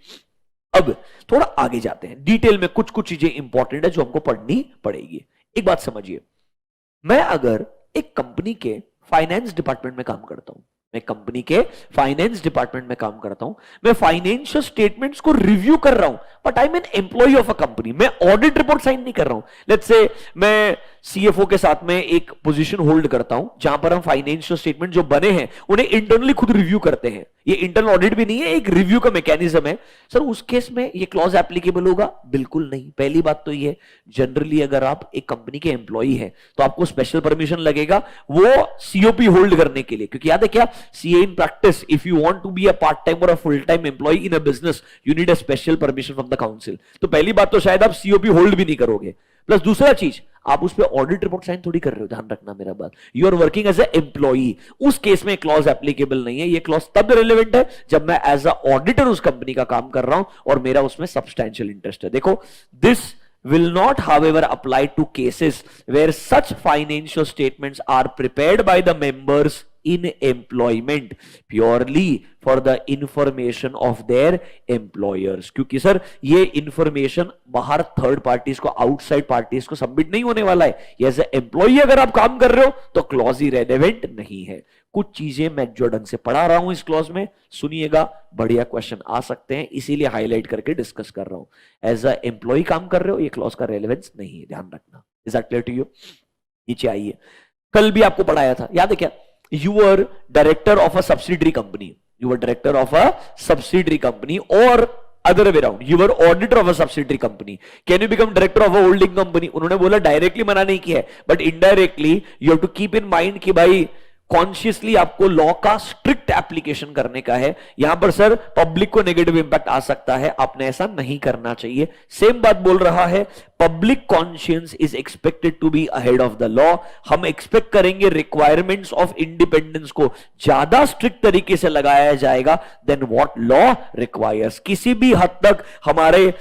अब थोड़ा आगे जाते हैं, डिटेल में कुछ चीजें इंपॉर्टेंट है जो हमको पढ़नी पड़ेगी। एक बात समझिए, मैं अगर एक कंपनी के फाइनेंस डिपार्टमेंट में काम करता हूं, मैं कंपनी के फाइनेंस डिपार्टमेंट में काम करता हूं, मैं फाइनेंशियल स्टेटमेंट्स को रिव्यू कर रहा हूं, but I am an employ of a company, मैं ऑडिट रिपोर्ट साइन नहीं कर रहा हूं। लेट्स से मैं सीएफओ के साथ में एक पोजीशन होल्ड करता हूं जहां पर हम फाइनेंशियल स्टेटमेंट जो बने हैं उन्हें इंटरनली खुद रिव्यू करते हैं। ये इंटरनल ऑडिट भी नहीं है, एक रिव्यू का मैकेनिज्म है। सर उस केस में ये क्लॉज एप्लीकेबल होगा? बिल्कुल नहीं। पहली बात तो ये, जनरली अगर आप एक कंपनी के एम्प्लॉई हैं तो आपको स्पेशल परमिशन लगेगा वो सीओपी होल्ड करने के लिए, क्योंकि याद है क्या, CA in practice if you want to be a part time or a full time employee in a business you need a special permission from the council. तो पहली बात तो शायद आप सीओपी होल्ड भी नहीं करोगे। प्लस दूसरा चीज, आप उस पर ऑडिट रिपोर्ट साइन थोड़ी कर रहे हो, ध्यान रखना मेरा बात। You are working as a employee, उस केस में क्लॉज एप्लीकेबल नहीं है। ये क्लॉज तब रिलेवेंट है जब मैं एज अ ऑडिटर उस कंपनी का काम कर रहा हूं और मेरा उसमें सब्सटैंशियल इंटरेस्ट है। देखो, this will not however apply to cases where such financial statements are prepared by the members in employment purely for the information of their employers। क्योंकि सर ये इंफॉर्मेशन बाहर थर्ड पार्टीज को, outside parties को submit नहीं होने वाला है। As a employee अगर आप काम कर रहे हो तो क्लॉज ही रेलेवेंट नहीं है। कुछ चीजें मैं जो ढंग से पढ़ा रहा हूं इस क्लॉज में, सुनिएगा, बढ़िया क्वेश्चन आ सकते हैं, इसीलिए हाईलाइट करके डिस्कस कर रहा हूं। एज अ एम्प्लॉई काम कर रहे हो, ये क्लॉज का रेलेवेंस नहीं है, ध्यान रखना। Is that clear to you? नीचे आइए, कल भी आपको पढ़ाया था, याद है क्या? You were director of a subsidiary company. You were director of a subsidiary company, or other way around. You were auditor of a subsidiary company. Can you become director of a holding company? उन्होंने बोला directly मना नहीं किया है, but indirectly you have to keep in mind कि भाई consciously आपको law का स्ट्रिक्ट एप्लीकेशन करने का है। यहां पर सर पब्लिक को नेगेटिव इंपैक्ट आ सकता है, आपने ऐसा नहीं करना चाहिए। सेम बात बोल रहा है, public conscience is expected to be ahead of the law. हम एक्सपेक्ट करेंगे रिक्वायरमेंट्स ऑफ इंडिपेंडेंस को ज्यादा स्ट्रिक्ट तरीके से लगाया जाएगा देन व्हाट लॉ रिक्वायर्स। किसी भी हद तक हमारे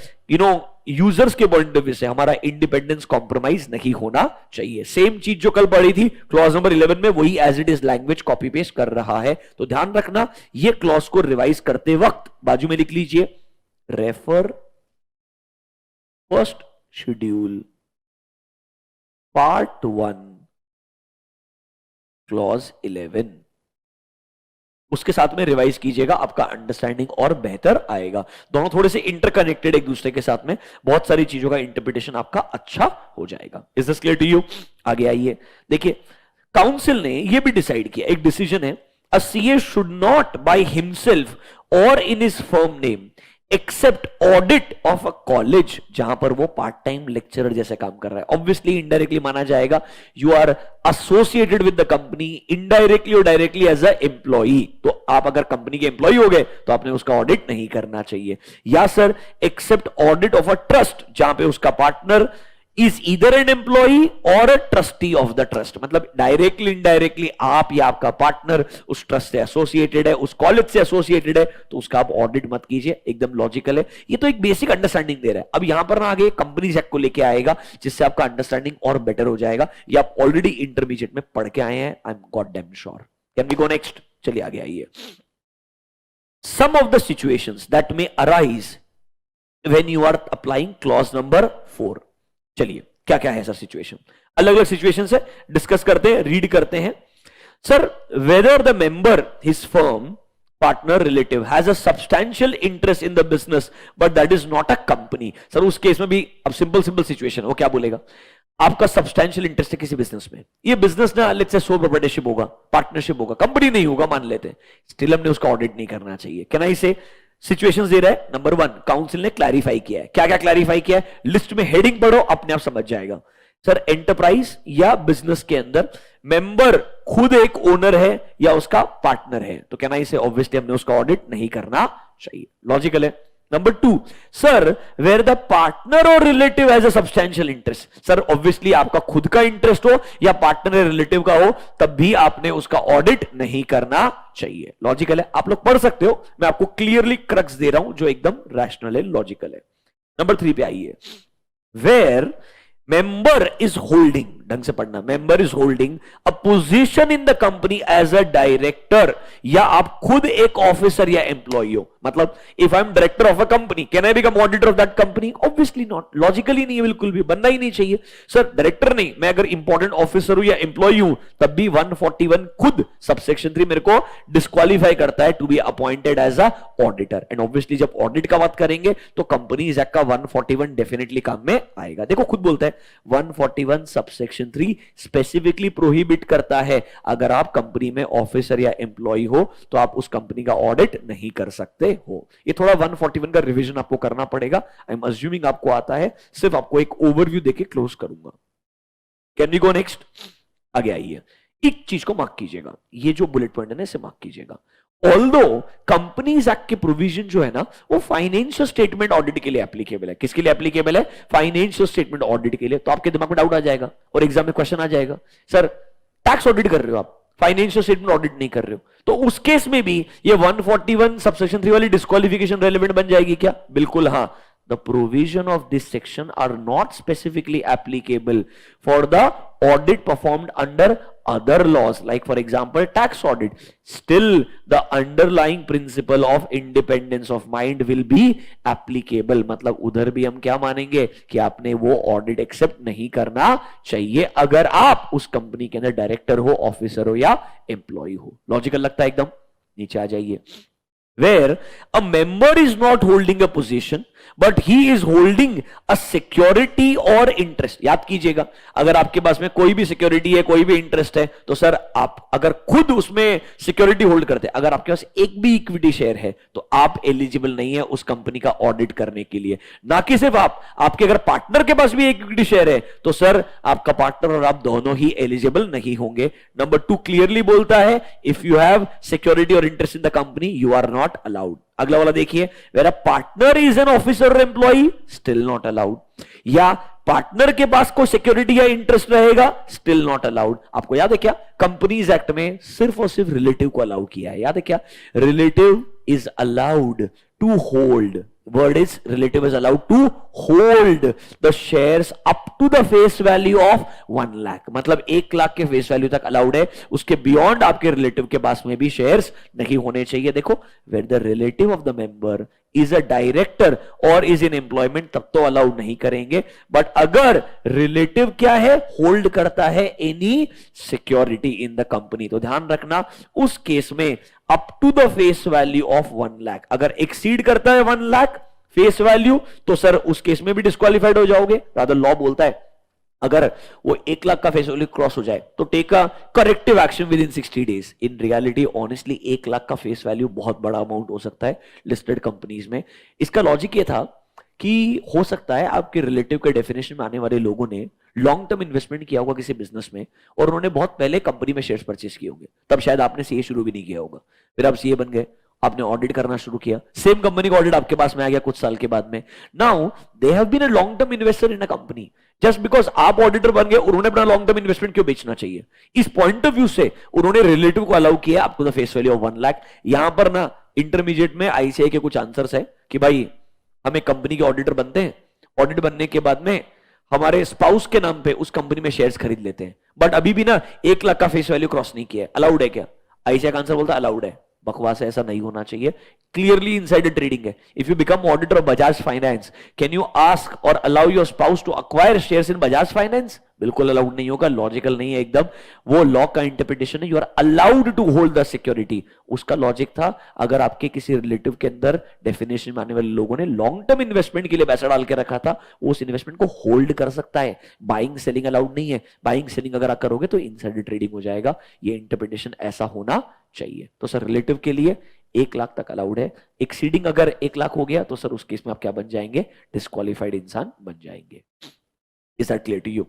यूजर्स के पॉइंट ऑफ व्यू से हमारा इंडिपेंडेंस कॉम्प्रोमाइज नहीं होना चाहिए। सेम चीज जो कल पढ़ी थी क्लॉज नंबर 11 में, वही as it is language copy paste कर रहा है। तो ध्यान रखना, ये क्लॉज को रिवाइज करते वक्त बाजू में लिख लीजिए, refer first schedule part 1 clause 11, उसके साथ में रिवाइज कीजिएगा, आपका अंडरस्टैंडिंग और बेहतर आएगा। दोनों थोड़े से इंटरकनेक्टेड एक दूसरे के साथ में, बहुत सारी चीजों का इंटरप्रिटेशन आपका अच्छा हो जाएगा। Is this clear to you? आगे आइए, देखिए काउंसिल ने यह भी डिसाइड किया, एक डिसीजन है, a CA should not by himself or in his firm name accept audit of a college जहां पर वो पार्ट टाइम लेक्चरर जैसे काम कर रहा है। ऑब्वियसली इनडायरेक्टली माना जाएगा, you are associated with the company indirectly और डायरेक्टली एज अ एम्प्लॉई। तो आप अगर कंपनी के एम्प्लॉई हो गए तो आपने उसका ऑडिट नहीं करना चाहिए। या sir accept audit of a trust जहां पे उसका partner is either an employee or a trustee of the trust, मतलब डायरेक्टली इनडायरेक्टली आप या आपका पार्टनर उस ट्रस्ट से एसोसिएटेड है, उस कॉलेज से एसोसिएटेड है, तो उसका आप ऑडिट मत कीजिए, एकदम लॉजिकल है। ये तो एक बेसिक अंडरस्टैंडिंग दे रहा है। अब यहां पर ना आगे कंपनीज एक्ट को लेके आएगा जिससे आपका अंडरस्टैंडिंग और बेटर हो जाएगा। ये आप ऑलरेडी इंटरमीडिएट में पढ़ के आए हैं, I am goddamn sure. Can we go next? चलिए आगे आइए। Some of the situations that may arise when you are applying clause number 4। चलिए क्या क्या है सर सिचुएशन, अलग अलग सिचुएशन है, डिस्कस करते हैं, रीड करते हैं। Sir whether the member his firm partner relative has a substantial interest in the business but that is not a company. Sir उस केस में भी अब सिंपल सिचुएशन, वो क्या बोलेगा, आपका सब्सटैंशियल इंटरेस्ट है किसी बिजनेस में, ये बिजनेस ना लेट्स से सोल प्रोप्राइटरशिप होगा, पार्टनरशिप होगा, कंपनी नहीं होगा मान लेते हैं, स्टिल हमने उसका ऑडिट नहीं करना चाहिए। कैन आई से सिचुएशंस दे रहा है। नंबर 1 काउंसिल ने क्लैरिफाई किया है, क्या क्या क्लैरिफाई किया है, लिस्ट में हेडिंग पढ़ो, अपने आप समझ जाएगा। सर एंटरप्राइज या बिजनेस के अंदर मेंबर खुद एक ओनर है या उसका पार्टनर है, तो कहना इसे ऑब्वियसली हमने उसका ऑडिट नहीं करना चाहिए, लॉजिकल है। Number 2, sir where the partner or relative has a substantial interest. Sir obviously आपका खुद का इंटरेस्ट हो या पार्टनर या रिलेटिव का हो, तब भी आपने उसका ऑडिट नहीं करना चाहिए, लॉजिकल है। आप लोग पढ़ सकते हो, मैं आपको क्लियरली क्रक्स दे रहा हूं जो एकदम रैशनल है, लॉजिकल है। नंबर 3 पे आइए, वेयर मेंबर इज होल्डिंग, ढंग से पढ़ना, member is holding a position in the company as a director, या आप खुद एक ऑफिसर या एम्प्लॉई हो, मतलब if I am director of a company can I become auditor of that company? Obviously not, logically नहीं है, बिल्कुल भी बनना ही नहीं चाहिए। सर डायरेक्टर नहीं, मैं अगर इंपॉर्टेंट ऑफिसर हूं या एम्प्लॉई हूं तब भी 141 खुद सबसेक्शन 3 मेरे को डिस्क्वालीफाई करता है to be appointed as a auditor. And obviously जब ऑडिट का बात करेंगे तो कंपनीज एक्ट का 141 डेफिनेटली काम में आएगा। देखो खुद बोलता है 141 सबसेक्शन सबसेक्शन 3 स्पेसिफिकली प्रोहिबिट करता है अगर आप कंपनी में ऑफिसर या एम्प्लॉय हो तो आप उस कंपनी का ऑडिट नहीं कर सकते हो। ये थोड़ा 141 का रिवीजन आपको करना पड़ेगा। आई एम अज्यूमिंग आपको आता है, सिर्फ आपको एक ओवरव्यू देके क्लोज करूंगा। Can we go next? आगे आइए, एक चीज को मार्क कीजिएगा, ये जो बुलेट पॉइंट है ना इसे मार्क कीजिएगा। ऑल्दो कंपनीज एक्ट के प्रोविजन जो है ना वो फाइनेंशियल स्टेटमेंट ऑडिट के लिए एप्लीकेबल है। किसके लिए एप्लीकेबल है? फाइनेंशियल स्टेटमेंट ऑडिट के लिए। तो आपके दिमाग में डाउट आ जाएगा और एग्जाम में क्वेश्चन आ जाएगा, सर टैक्स ऑडिट कर रहे हो आप, फाइनेंशियल स्टेटमेंट ऑडिट नहीं कर रहे हो, तो उस केस में भी ये 141 सबसेक्शन 3 वाली डिस्क्वालिफिकेशन रेलेवेंट बन जाएगी क्या? बिल्कुल हाँ। The provision of this section are not specifically applicable for the audit performed under other laws, like for example tax audit. Still the underlying principle of independence of mind will be applicable. मतलब उधर भी हम क्या मानेंगे कि आपने वो audit accept नहीं करना चाहिए अगर आप उस कंपनी के अंदर डायरेक्टर हो, ऑफिसर हो या एम्प्लॉय हो। लॉजिकल लगता है एकदम? नीचे आ जाइए। Where a member is not holding a position but he is holding a security or interest। याद कीजिएगा, अगर आपके पास में कोई भी सिक्योरिटी है, कोई भी इंटरेस्ट है, तो सर आप अगर खुद उसमें सिक्योरिटी होल्ड करते हैं, अगर आपके पास एक भी इक्विटी शेयर है तो आप एलिजिबल नहीं है उस कंपनी का ऑडिट करने के लिए। ना कि सिर्फ आपके अगर पार्टनर के पास भी एक इक्विटी शेयर है तो सर आपका पार्टनर और आप दोनों ही एलिजिबल नहीं होंगे। नंबर 2 क्लियरली बोलता है इफ यू हैव सिक्योरिटी और interest in the company you are not allowed. अगला वाला देखिए, where a partner is an officer employee still not allowed. या पार्टनर के पास कोई सिक्योरिटी या इंटरेस्ट रहेगा स्टिल नॉट अलाउड। आपको याद है क्या कंपनीज एक्ट में सिर्फ और सिर्फ रिलेटिव को अलाउ किया है? याद है क्या? Relative is allowed to hold, word is relative is allowed to hold the shares up to the face value of 1 lakh। मतलब 1 लाख के फेस वैल्यू तक अलाउड है, उसके बियॉन्ड आपके रिलेटिव के पास में भी शेयर्स नहीं होने चाहिए। देखो, where the relative of the member is a director or is in employment तब तो अलाउड नहीं करेंगे, बट अगर रिलेटिव क्या है? होल्ड करता है any security in the company, तो ध्यान रखना उस केस में up to the face value of 1 lakh, अगर एक्सीड करता है 1 लाख फेस वैल्यू तो सर उस केस में भी डिस्क्वालिफाइड हो जाओगे। रादर लॉ बोलता है अगर वो 1 लाख का फेस वैल्यू क्रॉस हो जाए तो take a corrective action within 60 days. In reality honestly 1 lakh का फेस वैल्यू बहुत बड़ा अमाउंट हो सकता है लिस्टेड कंपनीज में। इसका लॉजिक ये था कि हो सकता है आपके रिलेटिव के डेफिनेशन में आने वाले लोगों ने लॉन्ग टर्म इन्वेस्टमेंट किया होगा किसी बिजनेस में और उन्होंने बहुत पहले कंपनी में शेयर्स परचेस किए होंगे, तब शायद आपने सीए शुरू भी नहीं किया होगा, फिर आप सीए बन गए, आपने ऑडिट करना शुरू किया, सेम कंपनी का ऑडिट आपके पास में आ गया कुछ साल के बाद में। Now they have been a long term investor in a company, just because आप ऑडिटर बन गए उन्होंने अपना लॉन्ग टर्म इन्वेस्टमेंट क्यों बेचना चाहिए? इस पॉइंट ऑफ व्यू से उन्होंने रिलेटिव को अलाउ किया up to the face value of 1 lakh. यहां पर ना इंटरमीडिएट में आईसीआई के कुछ आंसर्स है कि भाई हम एक कंपनी के ऑडिटर बनते हैं, ऑडिट बनने के बाद में हमारे स्पाउस के नाम पे उस कंपनी में शेयर्स खरीद लेते हैं, बट अभी भी ना 1 लाख का फेस वैल्यू क्रॉस नहीं किया है, अलाउड है क्या? आईसीआई का आंसर बोलता है अलाउड है। बकवास है, ऐसा नहीं होना चाहिए, क्लियरली इनसाइडर ट्रेडिंग है। If you become auditor of Bajaj Finance can you ask or allow your spouse to acquire shares in Bajaj Finance? बिल्कुल अलाउड नहीं होगा, लॉजिकल नहीं है एकदम, वो लॉ का इंटरप्रिटेशन है। You are allowed to hold the security, उसका लॉजिक था अगर आपके किसी रिलेटिव के अंदर डेफिनेशन में आने वाले लोगों ने लॉन्ग टर्म इन्वेस्टमेंट के लिए पैसा डाल के रखा था, उस इन्वेस्टमेंट को होल्ड कर सकता है। बाइंग सेलिंग अलाउड नहीं है, बाइंग सेलिंग अगर आप करोगे तो इनसाइडर ट्रेडिंग हो जाएगा। ये इंटरप्रिटेशन ऐसा होना चाहिए। तो सर रिलेटिव के लिए 1 लाख तक अलाउड है, एक्सीडिंग अगर 1 लाख हो गया तो सर उस केस में आप क्या बन जाएंगे? डिस्क्वालिफाइड इंसान बन जाएंगे। Is that clear to you?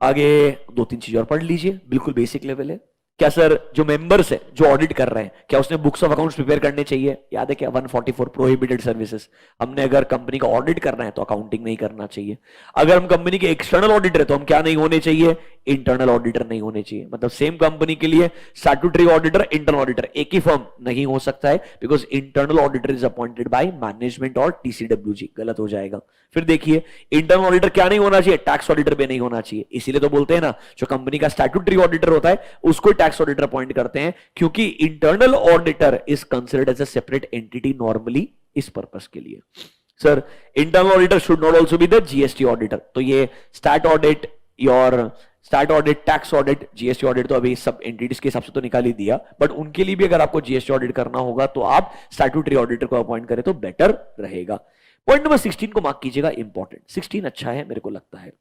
आगे 2-3 चीज और पढ़ लीजिए, बिल्कुल बेसिक लेवल है। क्या सर जो मेंबर्स है जो ऑडिट कर रहे हैं क्या उसने बुक्स ऑफ अकाउंट्स प्रिपेयर करने चाहिए? याद है क्या 144 प्रोहिबिटेड सर्विसेज, हमने अगर कंपनी का ऑडिट करना है तो अकाउंटिंग नहीं करना चाहिए। अगर हम कंपनी के एक्सटर्नल ऑडिटर है तो हम क्या नहीं होने चाहिए? इंटरनल ऑडिटर नहीं होने चाहिए। मतलब सेम कंपनी के लिए स्टैट्यूटरी ऑडिटर, इंटरनल ऑडिटर एक ही फर्म नहीं हो सकता है, because internal auditor is appointed by management और टीसीडब्ल्यूजी, गलत हो जाएगा। फिर देखिए इंटरनल ऑडिटर क्या नहीं होना चाहिए? टैक्स ऑडिटर भी नहीं होना चाहिए। इसीलिए तो बोलते हैं ना जो कंपनी का स्टैट्यूटरी ऑडिटर होता है उसको टैक्स ऑडिटर अपॉइंट करते हैं, क्योंकि internal auditor is considered as a separate entity normally इस पर्पस के लिए। Sir internal auditor should not also be the GST auditor. तो ये stat audit, your stat audit, tax audit, GST audit तो अभी सब एंटिटीज के हिसाब से तो निकाल ही दिया, बट उनके लिए भी अगर आपको जीएसटी ऑडिट करना होगा तो आप स्टैट्यूटरी ऑडिटर को अपॉइंट करें तो बेटर रहेगा। पॉइंट नंबर 16 को मार्क कीजिएगा, इंपॉर्टेंट। 16 अच्छा है मेरे को लगता है।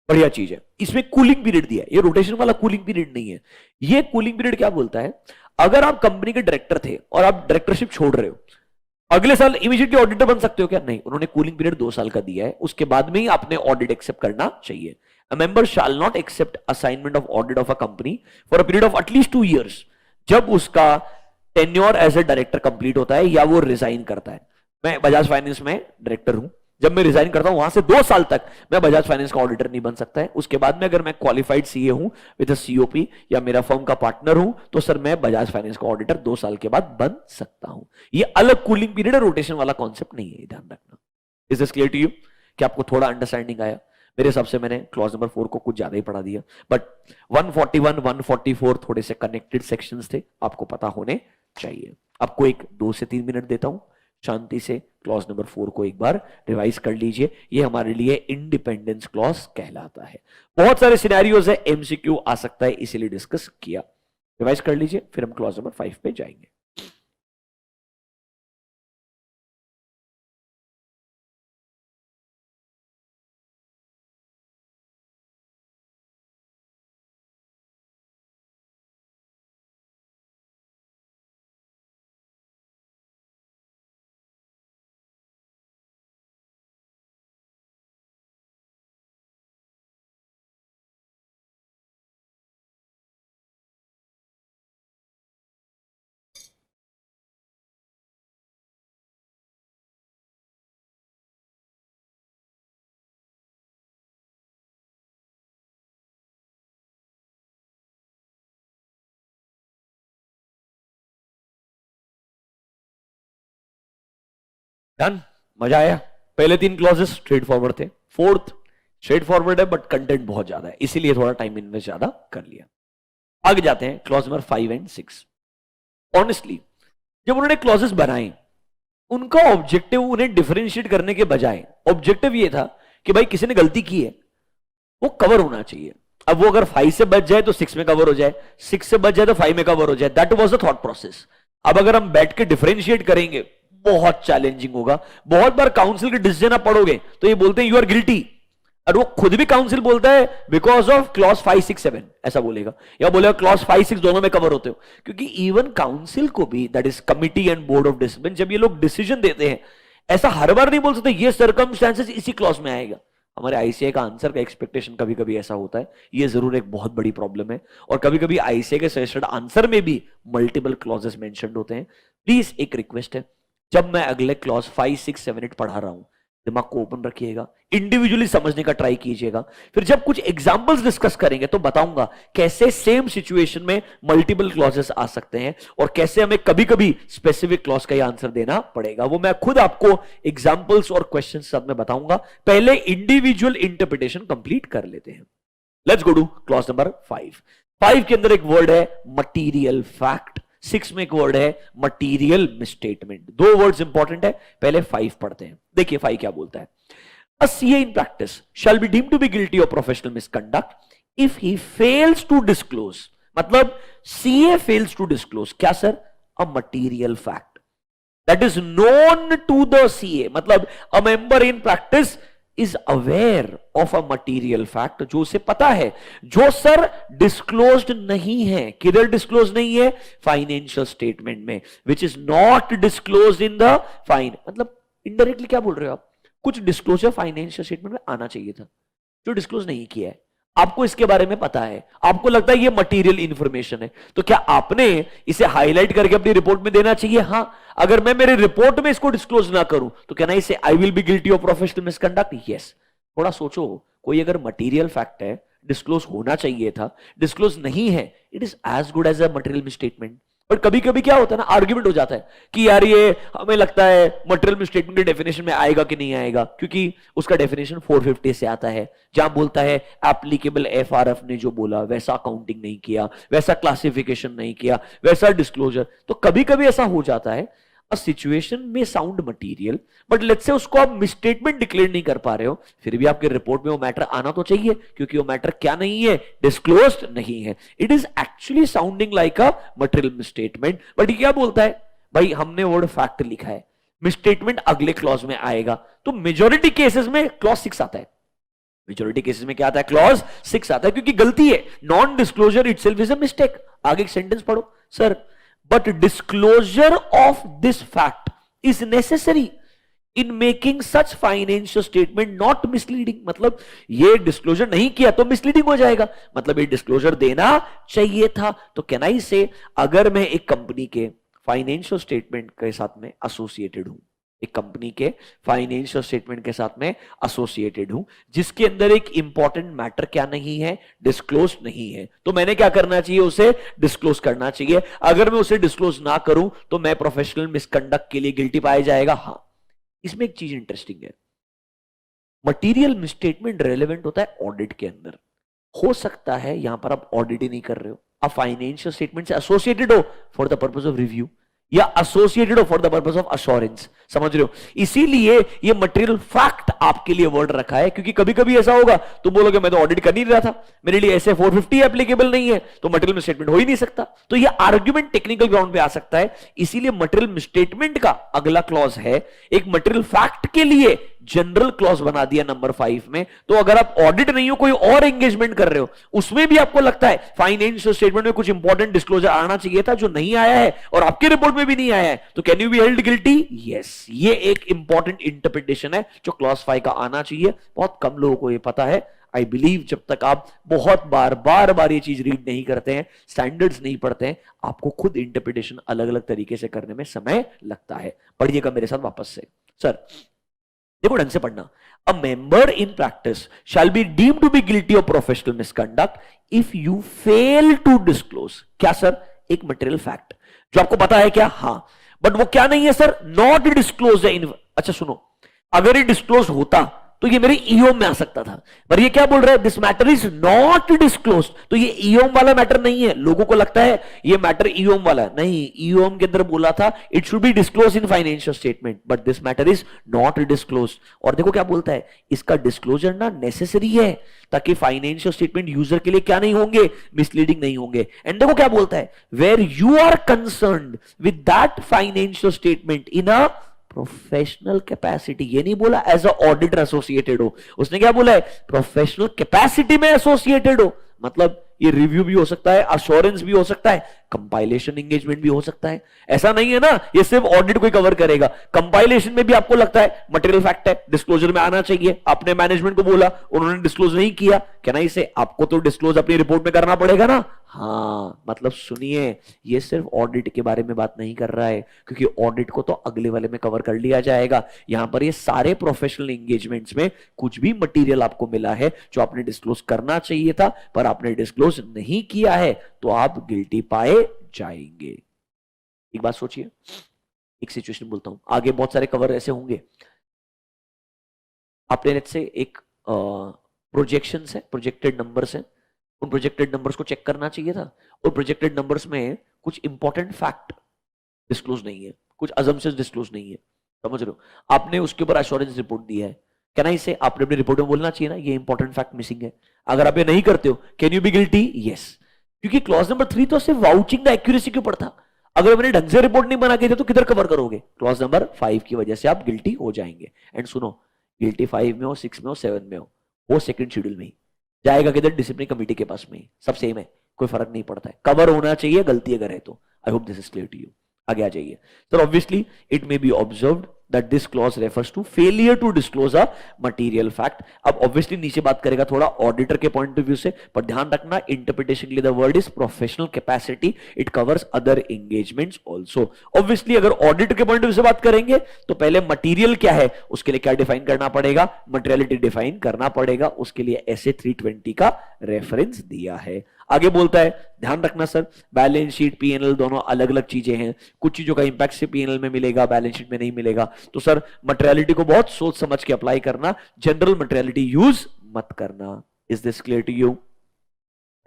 बढ़िया चीज है। इसमें कूलिंग पीरियड दिया है, ये रोटेशन वाला कूलिंग पीरियड नहीं है। ये कूलिंग पीरियड क्या बोलता है, अगर आप कंपनी के डायरेक्टर थे और आप डायरेक्टरशिप छोड़ रहे हो, अगले साल इमीडिएटली ऑडिटर बन सकते हो क्या? नहीं, उन्होंने कूलिंग पीरियड 2 साल का दिया है, उसके बाद में ही आपने ऑडिट एक्सेप्ट करना चाहिए। A member shall not accept assignment of audit of a company for a period of at least 2 years, जब उसका tenure as a director complete होता है या वो रिजाइन करता है। मैं बजाज फाइनेंस में डायरेक्टर हूं, जब मैं रिजाइन करता हूं वहां से 2 साल तक मैं बजाज फाइनेंस का ऑडिटर नहीं बन सकता है। उसके बाद में अगर मैं क्वालिफाइड सीए हूं विद सीओपी या मेरा फर्म का पार्टनर हूं तो सर मैं बजाज फाइनेंस का ऑडिटर 2 साल के बाद बन सकता हूं। ये अलग कूलिंग पीरियड है, रोटेशन वाला कॉन्सेप्ट नहीं है, ध्यान रखना। Is this clear to you? कि आपको थोड़ा अंडरस्टैंडिंग आया? मेरे हिसाब से मैंने क्लॉज नंबर 4 को कुछ ज्यादा ही पढ़ा दिया, बट 141 144 थोड़े से कनेक्टेड सेक्शंस थे, आपको पता होने चाहिए। आपको एक 2 से 3 मिनट देता हूं, शांति से क्लॉज नंबर 4 को एक बार रिवाइज कर लीजिए। ये हमारे लिए इंडिपेंडेंस क्लॉज कहलाता है। बहुत सारे सिनेरियोज है, एमसीक्यू आ सकता है, इसीलिए डिस्कस किया। रिवाइज कर लीजिए, फिर हम क्लॉज नंबर 5 पे जाएंगे। डन? मजा आया? पहले 3 क्लॉजेस स्ट्रेट फॉरवर्ड थे, फोर्थ स्ट्रेट फॉरवर्ड है बट कंटेंट बहुत ज्यादा है, इसीलिए थोड़ा टाइम इन्वेस्ट ज्यादा कर लिया। आगे जाते हैं क्लॉज नंबर 5 एंड 6। ऑनेस्टली जब उन्होंने क्लॉजेस बनाए, उनका ऑब्जेक्टिव उन्हें डिफरेंशिएट करने के बजाय ऑब्जेक्टिव ये था कि भाई किसी ने गलती की है, वो कवर होना चाहिए। अब वो अगर 5 से बच जाए तो 6 में कवर हो जाए, 6 से बच जाए तो 5 में कवर हो जाए। That was the thought process. अब अगर हम बैठ के डिफरेंशिएट करेंगे बहुत चैलेंजिंग होगा। बहुत बार काउंसिल के डिसीजन आप पढ़ोगे तो ये बोलते हैं यू आर गिल्टी, और वो खुद भी काउंसिल बोलता है बिकॉज ऑफ क्लॉज 5 6 7 ऐसा बोलेगा, या बोलेगा क्लॉज 5 6 दोनों में कवर होते हो। क्योंकि इवन काउंसिल को भी, that is committee and board of discipline, जब ये लोग डिसीजन देते हैं ऐसा हर बार नहीं बोल सकते ये सर्कमस्टेंसेस इसी क्लॉज में आएगा। हमारे आईसीए का आंसर का एक्सपेक्टेशन कभी कभी ऐसा होता है, ये जरूर एक बहुत बड़ी प्रॉब्लम है। और कभी कभी आईसीए के सजेस्टेड आंसर में भी मल्टीपल क्लॉजेस मेंशन्ड होते हैं। प्लीज एक रिक्वेस्ट है, जब मैं अगले क्लॉज 5 6 7 8 पढ़ा रहा हूं, दिमाग को ओपन रखिएगा, इंडिविजुअली समझने का ट्राई कीजिएगा। फिर जब कुछ एग्जांपल्स डिस्कस करेंगे तो बताऊंगा कैसे सेम सिचुएशन में मल्टीपल क्लॉजेस आ सकते हैं और कैसे हमें कभी कभी स्पेसिफिक क्लॉज का ही आंसर देना पड़ेगा। वो मैं खुद आपको एग्जांपल्स और क्वेश्चन साथ में बताऊंगा। पहले इंडिविजुअल इंटरप्रिटेशन कंप्लीट कर लेते हैं। Let's go two clause number 5। 5 के अंदर एक वर्ड है मटीरियल फैक्ट, 6 में एक वर्ड है मटीरियल मिसस्टेटमेंट। 2 वर्ड्स इंपॉर्टेंट है, पहले 5 पढ़ते हैं। देखिए 5 क्या बोलता है। A CA in practice shall be deemed to be guilty of professional misconduct if he fails to disclose, मतलब सीए फेल्स टू डिस्क्लोज क्या sir? A material fact that is known to the CA, मतलब a member in practice is aware of a material fact, जो उसे पता है, जो sir disclosed नहीं है। किधर डिस्क्लोज नहीं है? फाइनेंशियल स्टेटमेंट में, which is not disclose in the fine. मतलब इनडायरेक्टली क्या बोल रहे हो आप? कुछ डिस्क्लोजर फाइनेंशियल स्टेटमेंट में आना चाहिए था जो डिस्क्लोज नहीं किया है। आपको इसके बारे में पता है, आपको लगता है ये मटेरियल इंफॉर्मेशन है, तो क्या आपने इसे हाईलाइट करके अपनी रिपोर्ट में देना चाहिए? हां। अगर मैं मेरे रिपोर्ट में इसको डिस्क्लोज ना करूं तो क्या ना इसे I will be guilty of professional misconduct? Yes. थोड़ा सोचो, कोई अगर मटेरियल फैक्ट है, डिस्क्लोज होना चाहिए था, डिस्क्लोज नहीं है, it is as good as a material misstatement. और कभी कभी क्या होता है ना, आर्ग्यूमेंट हो जाता है कि यार ये हमें लगता है मटेरियल मिसस्टेटमेंट के डेफिनेशन में आएगा कि नहीं आएगा, क्योंकि उसका डेफिनेशन 450 से आता है, जहां बोलता है एप्लीकेबल एफआरएफ ने जो बोला वैसा अकाउंटिंग नहीं किया, वैसा क्लासिफिकेशन नहीं किया, वैसा डिस्क्लोजर। तो कभी कभी ऐसा हो जाता है, अ सिचुएशन में sound material, but let's say उसको आप मिसस्टेटमेंट डिक्लेयर नहीं कर पा रहे हो, फिर भी आपके रिपोर्ट में वो मैटर आना तो चाहिए, क्योंकि वो मैटर क्या नहीं है? डिस्क्लोज्ड नहीं है। It is actually sounding like a material misstatement. But ये क्या बोलता है? भाई हमने वर्ड फैक्ट लिखा है, मिसस्टेटमेंट अगले क्लॉज में आएगा, तो मेजॉरिटी केसेस में क्लॉज 6 आता है। मेजॉरिटी केसेस में क्या आता है, क्लॉज 6 आता है, क्योंकि गलती है, non disclosure itself is a mistake. आगे एक सेंटेंस पढ़ो sir, but disclosure of this fact is necessary in making such financial statement not misleading. मतलब ये डिस्क्लोजर नहीं किया तो मिसलीडिंग हो जाएगा, मतलब ये डिस्क्लोजर देना चाहिए था। तो कैन आई से, अगर मैं एक कंपनी के फाइनेंशियल स्टेटमेंट के साथ में एसोसिएटेड हूं, एक कंपनी के फाइनेंशियल स्टेटमेंट के साथ में एसोसिएटेड हूं, जिसके अंदर एक इंपॉर्टेंट मैटर क्या नहीं है, डिस्क्लोज नहीं है, तो मैंने क्या करना चाहिए, उसे डिस्क्लोज करना चाहिए। अगर मैं उसे डिस्क्लोज ना करूं तो मैं प्रोफेशनल मिसकंडक्ट के लिए गिल्टी पाया जाएगा। हाँ, इसमें एक चीज इंटरेस्टिंग है, मटेरियल मिसस्टेटमेंट रेलेवेंट होता है ऑडिट के अंदर। हो सकता है यहां पर आप ऑडिट ही नहीं कर रहे हो, आप फाइनेंशियल स्टेटमेंट से एसोसिएटेड हो for the purpose of review, या एसोसिएटेड हो for the purpose of assurance, समझ रहे हो। इसीलिए ये मटेरियल फैक्ट आपके लिए वर्ड रखा है, क्योंकि कभी कभी ऐसा होगा तुम बोलोगे मैं तो ऑडिट कर नहीं रहा था, मेरे लिए ऐसे 450 एप्लीकेबल नहीं है, तो मटेरियल मिसस्टेटमेंट हो ही नहीं सकता। तो ये आर्ग्यूमेंट टेक्निकल ग्राउंड पे आ सकता है, इसीलिए मटेरियल मिसस्टेटमेंट का अगला क्लॉज है एक मटेरियल फैक्ट के लिए जनरल क्लॉज बना दिया नंबर 5 में। तो अगर आप ऑडिट नहीं हो, कोई और एंगेजमेंट कर रहे हो, उसमें भी आपको लगता है फाइनेंशियल स्टेटमेंट में कुछ इंपॉर्टेंट डिस्क्लोजर आना चाहिए था जो नहीं आया है और आपके रिपोर्ट में भी नहीं आया है, तो can you B held guilty? Yes, ये एक इंपॉर्टेंट इंटरप्रिटेशन है जो क्लॉज 5 का आना चाहिए। बहुत कम लोगों को ये पता है। आई बिलीव जब तक आप बहुत बार ये चीज रीड नहीं करते हैं, स्टैंडर्ड्स नहीं पढ़ते हैं, आपको खुद इंटरप्रिटेशन अलग अलग तरीके से करने में समय लगता है। पढ़िएगा मेरे साथ वापस से। सर देखो ढंग से पढ़ना, a member in practice shall be deemed to be guilty of professional misconduct if you fail to disclose. क्या सर? एक मटेरियल फैक्ट जो आपको पता है क्या? हाँ, बट वो क्या नहीं है सर? नॉट डिस्क्लोज है इन। अच्छा सुनो, अगर ये डिस्क्लोज होता तो ये मेरे ईओम में आ सकता था, पर ये क्या बोल रहा है? This matter is not disclose. तो ये ईओम वाला मैटर नहीं है। लोगों को लगता है ये मैटर ईओम वाला है, नहीं, ईओम के अंदर बोला था it should be disclose in financial statement, but this matter is not disclose. और देखो क्या बोलता है, इसका डिस्क्लोजर ना नेसेसरी है ताकि फाइनेंशियल स्टेटमेंट यूजर के लिए क्या नहीं होंगे, मिसलीडिंग नहीं होंगे। एंड देखो क्या बोलता है, where you are concerned with that financial statement in a professional capacity. ये नहीं बोला एज अ ऑडिटर एसोसिएटेड हो, उसने क्या बोला है? प्रोफेशनल कैपेसिटी में एसोसिएटेड हो। मतलब ये रिव्यू भी हो सकता है, अश्योरेंस भी हो सकता है, कंपाइलेशन एंगेजमेंट भी हो सकता है। ऐसा नहीं है ना ये सिर्फ ऑडिट को ही कवर करेगा, कंपाइलेशन में भी आपको लगता है मटेरियल फैक्ट है, डिस्क्लोजर में आना चाहिए, आपने मैनेजमेंट को बोला, उन्होंने डिस्क्लोज नहीं किया, कहना इसे आपको तो डिस्क्लोज अपनी रिपोर्ट में करना पड़ेगा ना। हाँ, मतलब सुनिए, ये सिर्फ ऑडिट के बारे में बात नहीं कर रहा है, क्योंकि ऑडिट को तो अगले वाले में कवर कर लिया जाएगा। यहां पर ये सारे प्रोफेशनल एंगेजमेंट्स में कुछ भी मटेरियल आपको मिला है जो आपने डिस्क्लोज करना चाहिए था पर आपने डिस्क्लोज नहीं किया है, तो आप गिल्टी पाए जाएंगे। एक बात सोचिए, एक सिचुएशन बोलता हूं, आगे बहुत सारे कवर ऐसे होंगे। आपने लेट्स से एक प्रोजेक्शंस है, प्रोजेक्टेड नंबर्स हैं, उन प्रोजेक्टेड नंबर्स को चेक करना चाहिए था, और प्रोजेक्टेड नंबर्स में कुछ इंपॉर्टेंट फैक्ट डिस्क्लोज नहीं है, कुछ अजम्पशंस डिस्क्लोज नहीं है, समझ रहे हो। आपने उसके ऊपर एश्योरेंस रिपोर्ट दी है, कहना इसे आपने अपनी रिपोर्ट में बोलना चाहिए ना ये इंपॉर्टेंट फैक्ट मिसिंग है। अगर आप ये नहीं करते हो, can you be guilty? Yes, क्योंकि क्लॉज नंबर 3 तो सिर्फ वाउचिंग द एक्यूरेसी के ऊपर था। अगर मैंने ढंग से रिपोर्ट नहीं बना के थे तो किधर कवर करोगे? क्लॉज नंबर 5 की वजह से आप गिल्टी हो जाएंगे। एंड सुनो, गिल्टी 5 में हो, 6 में हो, 7 में हो, वो सेकंड शेड्यूल में ही जाएगा, किधर? डिसिप्लिन कमेटी के पास में ही, सब सेम है, कोई फर्क नहीं पड़ता है, कवर होना चाहिए गलती अगर है तो। I hope this is clear to you. आगे आ जाइए sir. Obviously it may be observed that this clause refers to failure to disclose a material fact। अब obviously नीचे बात करेगा थोड़ा ऑडिटर के पॉइंट ऑफ व्यू से, पर ध्यान रखना इंटरप्रिटेशन के लिए the word is professional capacity, it covers other engagements also. Obviously अगर ऑडिटर के पॉइंट ऑफ व्यू से बात करेंगे तो पहले मटीरियल क्या है उसके लिए क्या डिफाइन करना पड़ेगा, मटेरियलिटी डिफाइन करना पड़ेगा, उसके लिए ऐसे 320 का रेफरेंस दिया है। आगे बोलता है, ध्यान रखना सर, बैलेंस शीट पीएनएल दोनों अलग अलग चीजें हैं, कुछ चीजों का इंपैक्ट से पीएनएल में मिलेगा, बैलेंस शीट में नहीं मिलेगा। तो सर मटेरियलिटी को बहुत सोच समझ के अप्लाई करना, जनरल मटेरियलिटी यूज मत करना। Is this clear to you?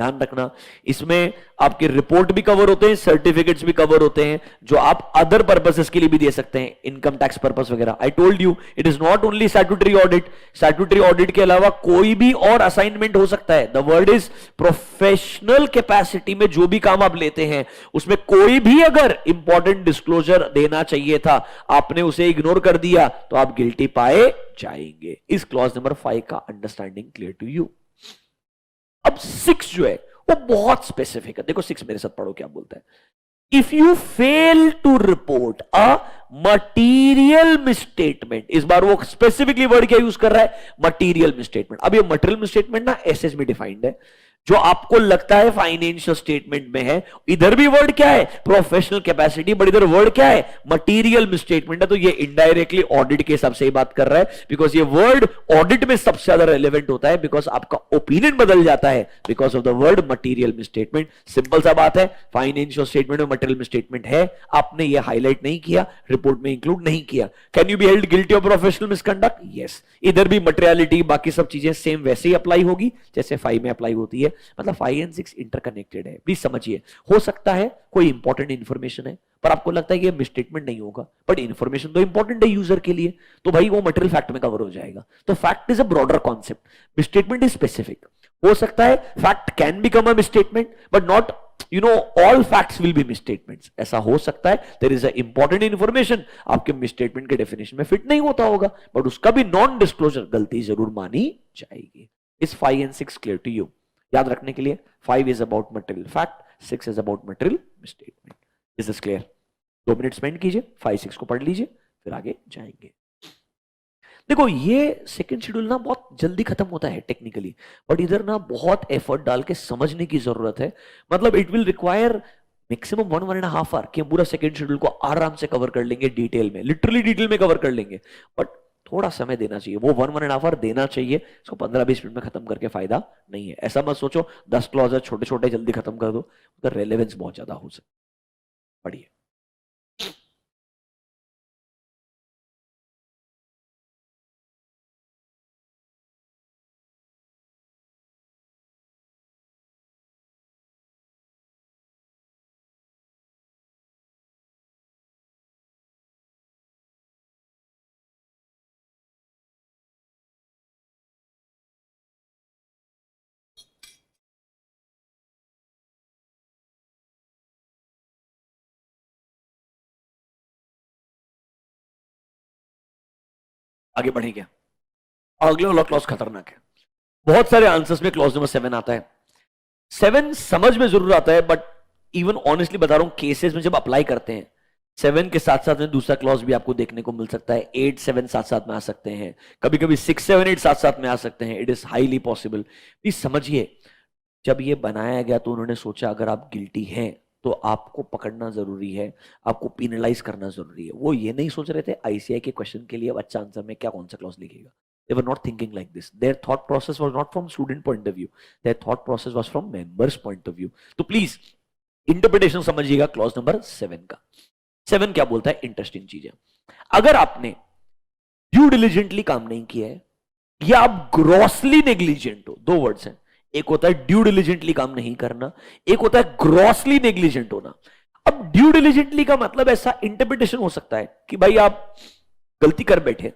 ध्यान रखना, इसमें आपके रिपोर्ट भी कवर होते हैं, सर्टिफिकेट्स भी कवर होते हैं, जो आप अदर पर्पसेस के लिए भी दे सकते हैं, इनकम टैक्स पर्पस वगैरह। I told you it is not only statutory audit, statutory audit के अलावा कोई भी और असाइनमेंट हो सकता है। The word is professional capacity में जो भी काम आप लेते हैं उसमें कोई भी अगर इंपॉर्टेंट डिस्क्लोजर देना चाहिए था, आपने उसे इग्नोर कर दिया, तो आप गिल्टी पाए जाएंगे। इस क्लॉज नंबर 5 का अंडरस्टैंडिंग क्लियर टू यू। अब 6 जो है वो बहुत स्पेसिफिक है। देखो 6 मेरे साथ पढ़ो क्या बोलता है। If you fail to report a material misstatement, इस बार वो स्पेसिफिकली वर्ड क्या यूज कर रहा है, मटीरियल मिसस्टेटमेंट। अब ये मटीरियल मिसस्टेटमेंट ना एसएस में डिफाइंड है, जो आपको लगता है फाइनेंशियल स्टेटमेंट में है। इधर भी वर्ड क्या है, प्रोफेशनल कैपेसिटी, बट इधर वर्ड क्या है, मटीरियल मिसस्टेटमेंट है। तो ये इनडायरेक्टली ऑडिट के हिसाब से ही बात कर रहा है, बिकॉज ये वर्ड ऑडिट में सबसे ज्यादा रेलेवेंट होता है, बिकॉज आपका ओपिनियन बदल जाता है because of the word material misstatement. Simple सा बात है, फाइनेंशियल स्टेटमेंट में मटीरियल मिसस्टेटमेंट है, आपने ये हाईलाइट नहीं किया, रिपोर्ट में इंक्लूड नहीं किया। Can you B held guilty of professional misconduct? Yes. इधर भी मटेरियलिटी बाकी सब चीजें सेम वैसे ही अप्लाई होगी जैसे 5 में अप्लाई होती है। मतलब 5 एंड 6 इंटरकनेक्टेड है, प्लीज समझिए। हो सकता है कोई इंपॉर्टेंट इंफॉर्मेशन है पर आपको लगता है कि ये मिसस्टेटमेंट नहीं होगा, बट इंफॉर्मेशन तो इंपॉर्टेंट है यूजर के लिए, तो भाई वो मटेरियल फैक्ट में कवर हो जाएगा। तो fact is a broader concept, misstatement is specific. हो सकता है fact can become a misstatement but not all facts will be misstatements. ऐसा हो सकता है there is a important information आपके मिसस्टेटमेंट के डेफिनेशन में फिट नहीं होता होगा, बट उसका भी नॉन डिस्क्लोजर गलती जरूर मानी जाएगी। इस 5 एंड 6 क्लियर टू यू? याद रखने के लिए 5 is about material fact, 6 is about material misstatement. Is this clear? 2 minute spend कीजिए, 5 6 को पढ़ लीजिए, फिर आगे जाएंगे। देखो ये सेकंड शेड्यूल ना बहुत जल्दी खत्म होता है टेक्निकली, बट इधर ना बहुत एफर्ट डाल के समझने की जरूरत है। मतलब it will require maximum 1.5 hour कि हम पूरा सेकंड शेड्यूल को आराम से कवर कर लेंगे, डिटेल में, लिटरली डिटेल में कवर कर लेंगे, बट थोड़ा समय देना चाहिए। वो 1.5 आवर देना चाहिए, इसको 15-20 मिनट में खत्म करके फायदा नहीं है। ऐसा मत सोचो 10 क्लॉज है छोटे छोटे जल्दी खत्म कर दो, उधर रेलेवेंस बहुत ज्यादा हो सकता। पढ़िए। आगे बढ़े क्या? अगले वाला क्लॉज खतरनाक है। बहुत सारे आंसर्स में क्लॉज नंबर 7 आता है। 7 समझ में जरूर आता है, बट इवन ऑनेस्टली बता रहा हूं केसेस में जब अप्लाई करते हैं 7 के साथ साथ में दूसरा क्लॉज भी आपको देखने को मिल सकता है। 8 7 साथ साथ में आ सकते हैं, कभी कभी 6 7 8 साथ साथ में आ सकते हैं। It is highly possible. Please समझिए, जब ये बनाया गया तो उन्होंने सोचा अगर आप गिल्टी हैं तो आपको पकड़ना जरूरी है, आपको पिनलाइज करना जरूरी है। वो ये नहीं सोच रहे थे आईसीआई के क्वेश्चन के लिए अच्छा आंसर में क्या कौन सा क्लॉज लिखेगा। They were not thinking like this. Their thought process was not from student point of view. Their thought process was from members point of view. तो प्लीज इंटरप्रिटेशन समझिएगा क्लॉज नंबर 7 का। 7 क्या बोलता है? इंटरेस्टिंग चीज है। अगर आपने ड्यू डिलिजेंटली काम नहीं किया है या आप ग्रॉसली नेग्लिजेंट हो, 2 वर्ड्स हैं। एक होता है ड्यू डिलिजेंटली काम नहीं करना, एक होता है ग्रॉसली नेग्लिजेंट होना। अब ड्यू डिलिजेंटली का मतलब ऐसा इंटरप्रिटेशन हो सकता है कि भाई आप गलती कर बैठे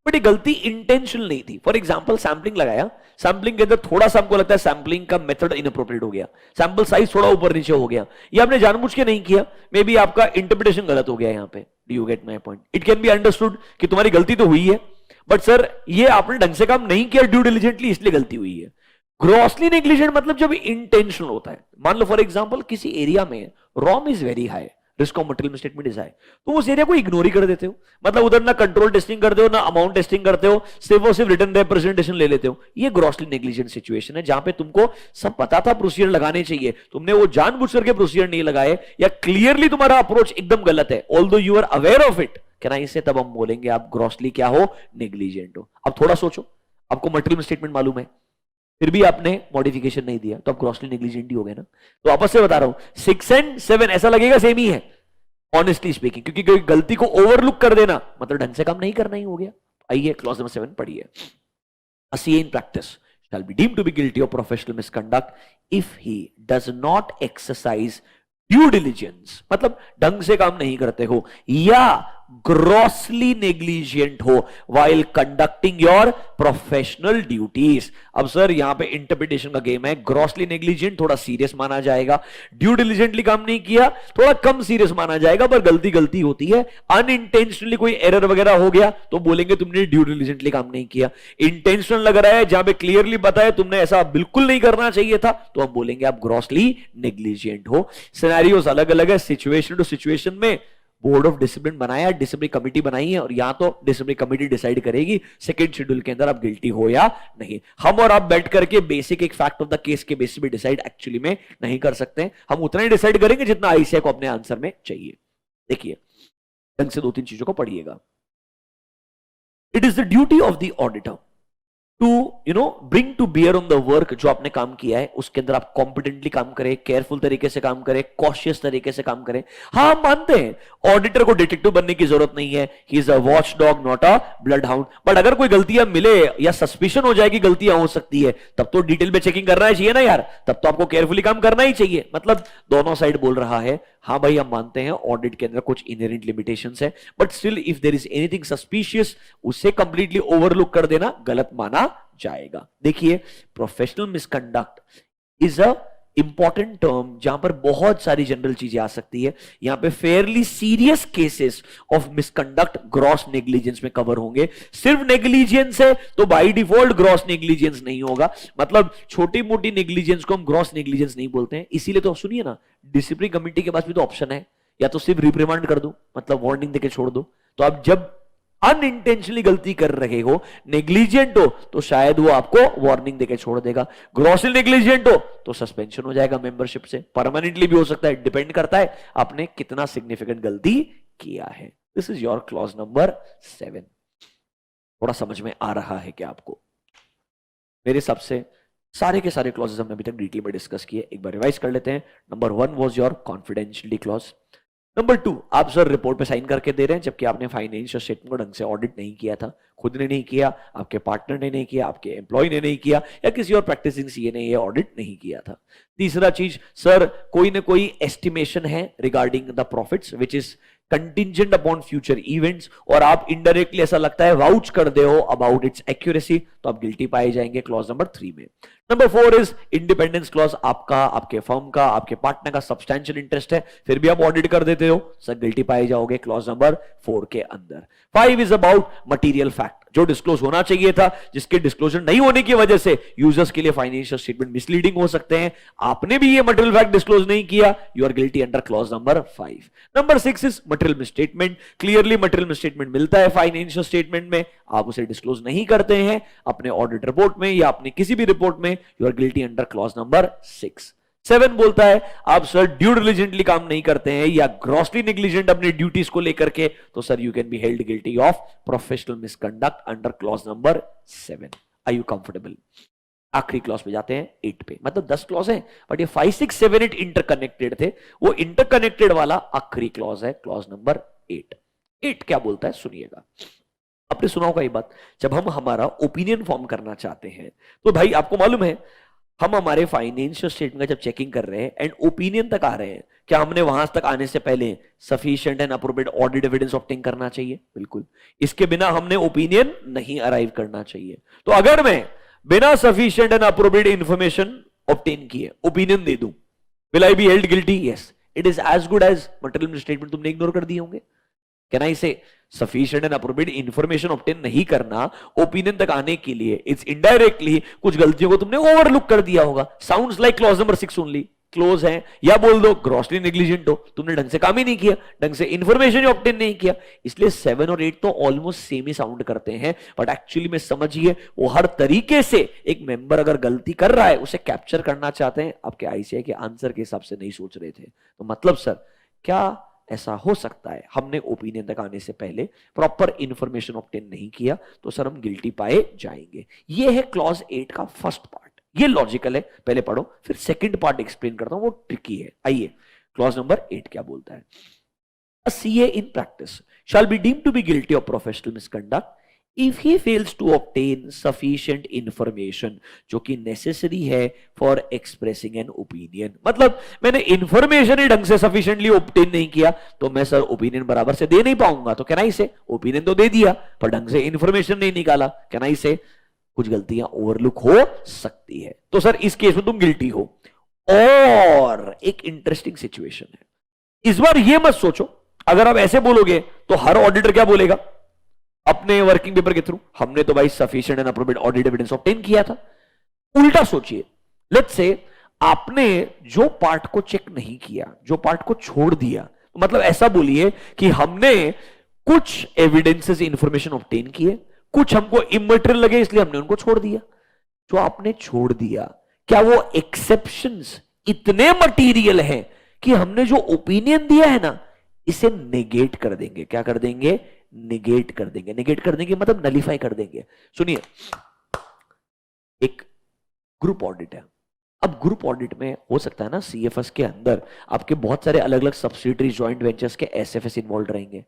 बट ये गलती इंटेंशनल नहीं थी। फॉर एग्जांपल सैंपलिंग लगाया, सैंपलिंग के अंदर थोड़ा सा हमको लगता है सैंपलिंग का मेथड इनअप्रोप्रिएट हो गया, सैंपल साइज थोड़ा ऊपर नीचे हो गया, ये आपने जानबूझ के नहीं किया, मे बी आपका इंटरप्रिटेशन गलत हो गया यहां पे। Do you get my point? It can be understood कि तुम्हारी गलती तो हुई है बट सर ये आपने ढंग से काम नहीं किया ड्यू डिलिजेंटली, इसलिए गलती हुई है। ग्रॉसली नेग्लिजेंट मतलब जब इंटेंशनल होता है। मान लो फॉर एग्जांपल किसी एरिया में ROM is very high, risk of material misstatement is high, तो उस एरिया को इग्नोर ही कर देते हो। मतलब उधर ना कंट्रोल टेस्टिंग करते हो ना अमाउंट टेस्टिंग करते हो, सिर्फ और सिर्फ रिटर्न रिप्रेजेंटेशन ले लेते हो। ये ग्रॉसली नेग्लिजेंट सिचुएशन है जहां पे तुमको सब पता था प्रोसीजर लगाने चाहिए, तुमने वो जानबूझ करके प्रोसीजर नहीं लगाए, या क्लियरली तुम्हारा अप्रोच एकदम गलत है, although you are aware of it. कहना इससे तब हम बोलेंगे आप ग्रॉसली क्या हो? नेग्लिजेंट हो। अब थोड़ा सोचो, आपको मटेरियल मिसस्टेटमेंट मालूम है फिर भी आपने मॉडिफिकेशन नहीं दिया तो आप ग्रॉसली नेग्लिजेंट ही हो गए ना। तो आपस से बता रहा हूं 6 एंड 7 ऐसा लगेगा सेम ही है ऑनेस्टली स्पीकिंग, क्योंकि कोई गलती को ओवरलुक कर देना मतलब ढंग से काम नहीं करना ही हो गया। आइए क्लॉज नंबर 7 पढ़िए। C in practice shall be deemed to be guilty of professional misconduct if he does not exercise due diligence, मतलब ढंग से काम नहीं करते हो या ग्रॉसली नेग्लिजेंट हो while conducting your professional duties. अब सर यहां पे इंटरप्रिटेशन का गेम है, ग्रॉसली नेग्लिजेंट थोड़ा सीरियस माना जाएगा, ड्यू डिलिजेंटली काम नहीं किया थोड़ा कम सीरियस माना जाएगा, पर गलती गलती होती है। अनइंटेंशनली कोई एरर वगैरह हो गया तो बोलेंगे तुमने ड्यू डिलिजेंटली काम नहीं किया। इंटेंशनल लग रहा है, जहां पे क्लियरली बताया तुमने ऐसा बिल्कुल नहीं करना चाहिए था, तो हम बोलेंगे आप ग्रॉसली नेग्लिजेंट हो। सिनेरियोस अलग अलग है, सिचुएशन टू सिचुएशन में बोर्ड ऑफ डिसिप्लिन बनाया, डिसिप्लिन कमेटी बनाई है और यहां तो डिसिप्लिन कमेटी डिसाइड करेगी सेकंड शेड्यूल के अंदर आप गिल्टी हो या नहीं। हम और आप बैठ करके बेसिक एक फैक्ट ऑफ द केस के बेसिस पे डिसाइड एक्चुअली में नहीं कर सकते। हम उतना ही डिसाइड करेंगे जितना आईसीआई को अपने आंसर में चाहिए। देखिए ढंग से दो तीन चीजों को पढ़िएगा। It is the duty of the auditor to bring to bear on the work, जो आपने काम किया है उसके अंदर आप कॉम्पिटेंटली काम करें, केयरफुल तरीके से काम करें, कॉशियस तरीके से काम करें। हाँ हम मानते हैं ऑडिटर को डिटेक्टिव बनने की जरूरत नहीं है, he is a watch dog not a blood hound, but अगर कोई गलतियां मिले या सस्पिशन हो जाए कि गलतियां हो सकती है तब तो डिटेल में चेकिंग करना चाहिए ना यार, तब तो आपको केयरफुली काम करना ही चाहिए। मतलब दोनों साइड बोल रहा है, हाँ भाई हम मानते हैं ऑडिट के अंदर कुछ इनहेरेंट लिमिटेशंस है, but still if there is anything suspicious उसे कंप्लीटली ओवरलुक कर देना गलत माना जाएगा। देखिए professional misconduct is a important term जहां पर बहुत सारी जनरल चीजें आ सकती है। यहां पे Fairlie serious cases of misconduct gross negligence में कवर होंगे। सिर्फ नेग्लिजेंस है तो बाय डिफॉल्ट ग्रॉस नेग्लिजेंस नहीं होगा, मतलब छोटी मोटी नेग्लिजेंस को हम ग्रॉस नेग्लिजेंस नहीं बोलते हैं। इसीलिए तो सुनिए ना, डिसिप्लिन कमेटी के पास भी तो ऑप्शन है, या तो सिर्फ रिप्रिमांड कर दो मतलब वार्निंग देके छोड़ दो। तो आप जब अनइंटेंशनली गलती कर रहे हो, नेग्लिजेंट हो, तो शायद वो आपको वार्निंग देके छोड़ देगा। ग्रॉसली नेग्लिजेंट हो तो सस्पेंशन हो जाएगा मेंबरशिप से, परमानेंटली भी हो सकता है, डिपेंड करता है आपने कितना सिग्निफिकेंट गलती किया है। This is your clause number 7। थोड़ा समझ में आ रहा है क्या आपको? मेरे हिसाब से सारे के सारे क्लॉजेस हमने अभी तक डिटेल में डिस्कस किए, एक बार रिवाइज कर लेते हैं। Number 1 was your confidentiality clause. Number 2, आप सर रिपोर्ट पे साइन करके दे रहे हैं जबकि आपने फाइनेंशियल स्टेटमेंट को ढंग से ऑडिट नहीं किया था, खुद ने नहीं किया, आपके पार्टनर ने नहीं किया, आपके एम्प्लॉय ने नहीं किया, या किसी और प्रैक्टिसिंग सीए ने ये ऑडिट नहीं किया था। तीसरा चीज, सर कोई ना कोई एस्टिमेशन है regarding the profits which is contingent upon future events, और आप इनडायरेक्टली ऐसा लगता है वाउच कर दे हो अबाउट इट्स एक्यूरेसी, तो आप गिल्टी पाए जाएंगे क्लॉज नंबर 3 में। Number 4 is independence clause. आपका, आपके फर्म का, आपके पार्टनर का सब्सटैंशियल इंटरेस्ट है, फिर भी आप ऑडिट कर देते हो, सर गिल्टी पाए जाओगे क्लॉज नंबर 4 के अंदर। 5 इज अबाउट मटीरियल फैक्ट, जो डिस्क्लोज होना चाहिए था, जिसके डिस्क्लोजर नहीं होने की वजह से यूजर्स के लिए फाइनेंशियल स्टेटमेंट मिसलीडिंग हो सकते हैं, आपने भी ये मटेरियल फैक्ट डिस्क्लोज नहीं किया, you are guilty under clause number 5। Number 6 is material misstatement. Clearly material misstatement मिलता है फाइनेंशियल स्टेटमेंट में, आप उसे डिस्क्लोज नहीं करते हैं अपने ऑडिट रिपोर्ट में या अपनी किसी भी रिपोर्ट में, you are guilty under clause number 6। 7 बोलता है आप सर ड्यू डिलिजेंटली काम नहीं करते हैं या ग्रॉसली नेग्लिजेंट अपनी ड्यूटीज को लेकर के, तो sir you can be held guilty of professional misconduct under clause number 7। Are you comfortable? आखिरी क्लॉज पे जाते हैं 8 पे, मतलब 10 क्लॉज है बट ये 5, 6, 7, 8 इंटरकनेक्टेड थे, वो इंटरकनेक्टेड वाला आखिरी क्लॉज है क्लॉज नंबर 8। 8 क्या बोलता है सुनिएगा। आपने सुना होगा ये बात, जब हम हमारा ओपिनियन फॉर्म करना चाहते हैं तो भाई आपको मालूम है हम हमारे फाइनेंशियल स्टेटमेंट का जब चेकिंग कर रहे हैं एंड ओपिनियन तक आ रहे हैं, क्या हमने वहां तक आने से पहले sufficient and appropriate audit evidence obtain करना चाहिए? बिल्कुल, इसके बिना हमने ओपिनियन नहीं अराइव करना चाहिए। तो अगर मैं बिना sufficient and appropriate information obtain किए ओपिनियन दे दूं, will I be held guilty? Yes, it is as good as material statement तुमने इग्नोर कर दिए होंगे। Can I say sufficient and appropriate information obtain नहीं करना ओपिनियन तक आने के लिए, इट्स इनडायरेक्टली कुछ गलतियों को तुमने ओवरलुक कर दिया होगा। Sounds like clause number 6 only. Close है, या बोल दो ग्रॉसली नेग्लिजेंट हो, तुमने ढंग से काम ही नहीं किया, ढंग से इंफॉर्मेशन ऑब्टेन नहीं किया। इसलिए 7 और 8 तो ऑलमोस्ट सेम ही साउंड करते हैं, बट एक्चुअली में समझिए वो हर तरीके से एक मेंबर अगर गलती कर रहा है उसे कैप्चर करना चाहते हैं, आपके आईसीआई के आंसर के हिसाब से नहीं सोच रहे थे। तो मतलब सर क्या ऐसा हो सकता है हमने ओपिनियन तक आने से पहले प्रॉपर इंफॉर्मेशन ऑब्टेन नहीं किया, तो सर हम गिल्टी पाए जाएंगे। ये है क्लॉज 8 का फर्स्ट पार्ट, ये लॉजिकल है, पहले पढ़ो फिर सेकंड पार्ट एक्सप्लेन करता हूं, वो ट्रिकी है। आइए क्लॉज नंबर 8 क्या बोलता है। A CA in practice shall be deemed to be guilty of professional misconduct if he fails to obtain sufficient information जो कि नेसेसरी है फॉर एक्सप्रेसिंग एन ओपिनियन, मतलब मैंने इंफॉर्मेशन ही ढंग से सफिशिएंटली ऑब्टेन नहीं किया तो मैं सर ओपिनियन बराबर से दे नहीं पाऊंगा, तो कैन आई से ओपिनियन तो दे दिया पर ढंग से इंफॉर्मेशन नहीं निकाला, कैन आई से कुछ गलतियां ओवरलुक हो सकती है, तो सर इस केस में तुम गिल्टी हो। और एक इंटरेस्टिंग सिचुएशन है, इस बार ये मत सोचो अगर आप ऐसे बोलोगे तो हर ऑडिटर क्या बोलेगा अपने वर्किंग पेपर के थ्रू, हमने तो भाई sufficient and appropriate audit evidence obtain किया था। उल्टा सोचिए, लेट्स से आपने जो पार्ट को चेक नहीं किया, जो पार्ट को छोड़ दिया, तो मतलब ऐसा बोलिए कि हमने कुछ एविडेंसेस इंफॉर्मेशन ऑब्टेन किए, कुछ हमको इमटेरियल लगे इसलिए हमने उनको छोड़ दिया। जो आपने छोड़ दिया क्या वो एक्सेप्शंस इतने मटीरियल हैं कि हमने जो ओपिनियन दिया है ना इसे नेगेट कर देंगे? क्या कर देंगे? नेगेट कर देंगे। नेगेट कर देंगे मतलब नलीफाई कर देंगे। सुनिए, एक ग्रुप ऑडिट है, अब ग्रुप ऑडिट में हो सकता है ना सीएफएस के अंदर आपके बहुत सारे अलग अलग सब्सिडरी ज्वाइंट वेंचर्स के एसएफएस इन्वॉल्व रहेंगे।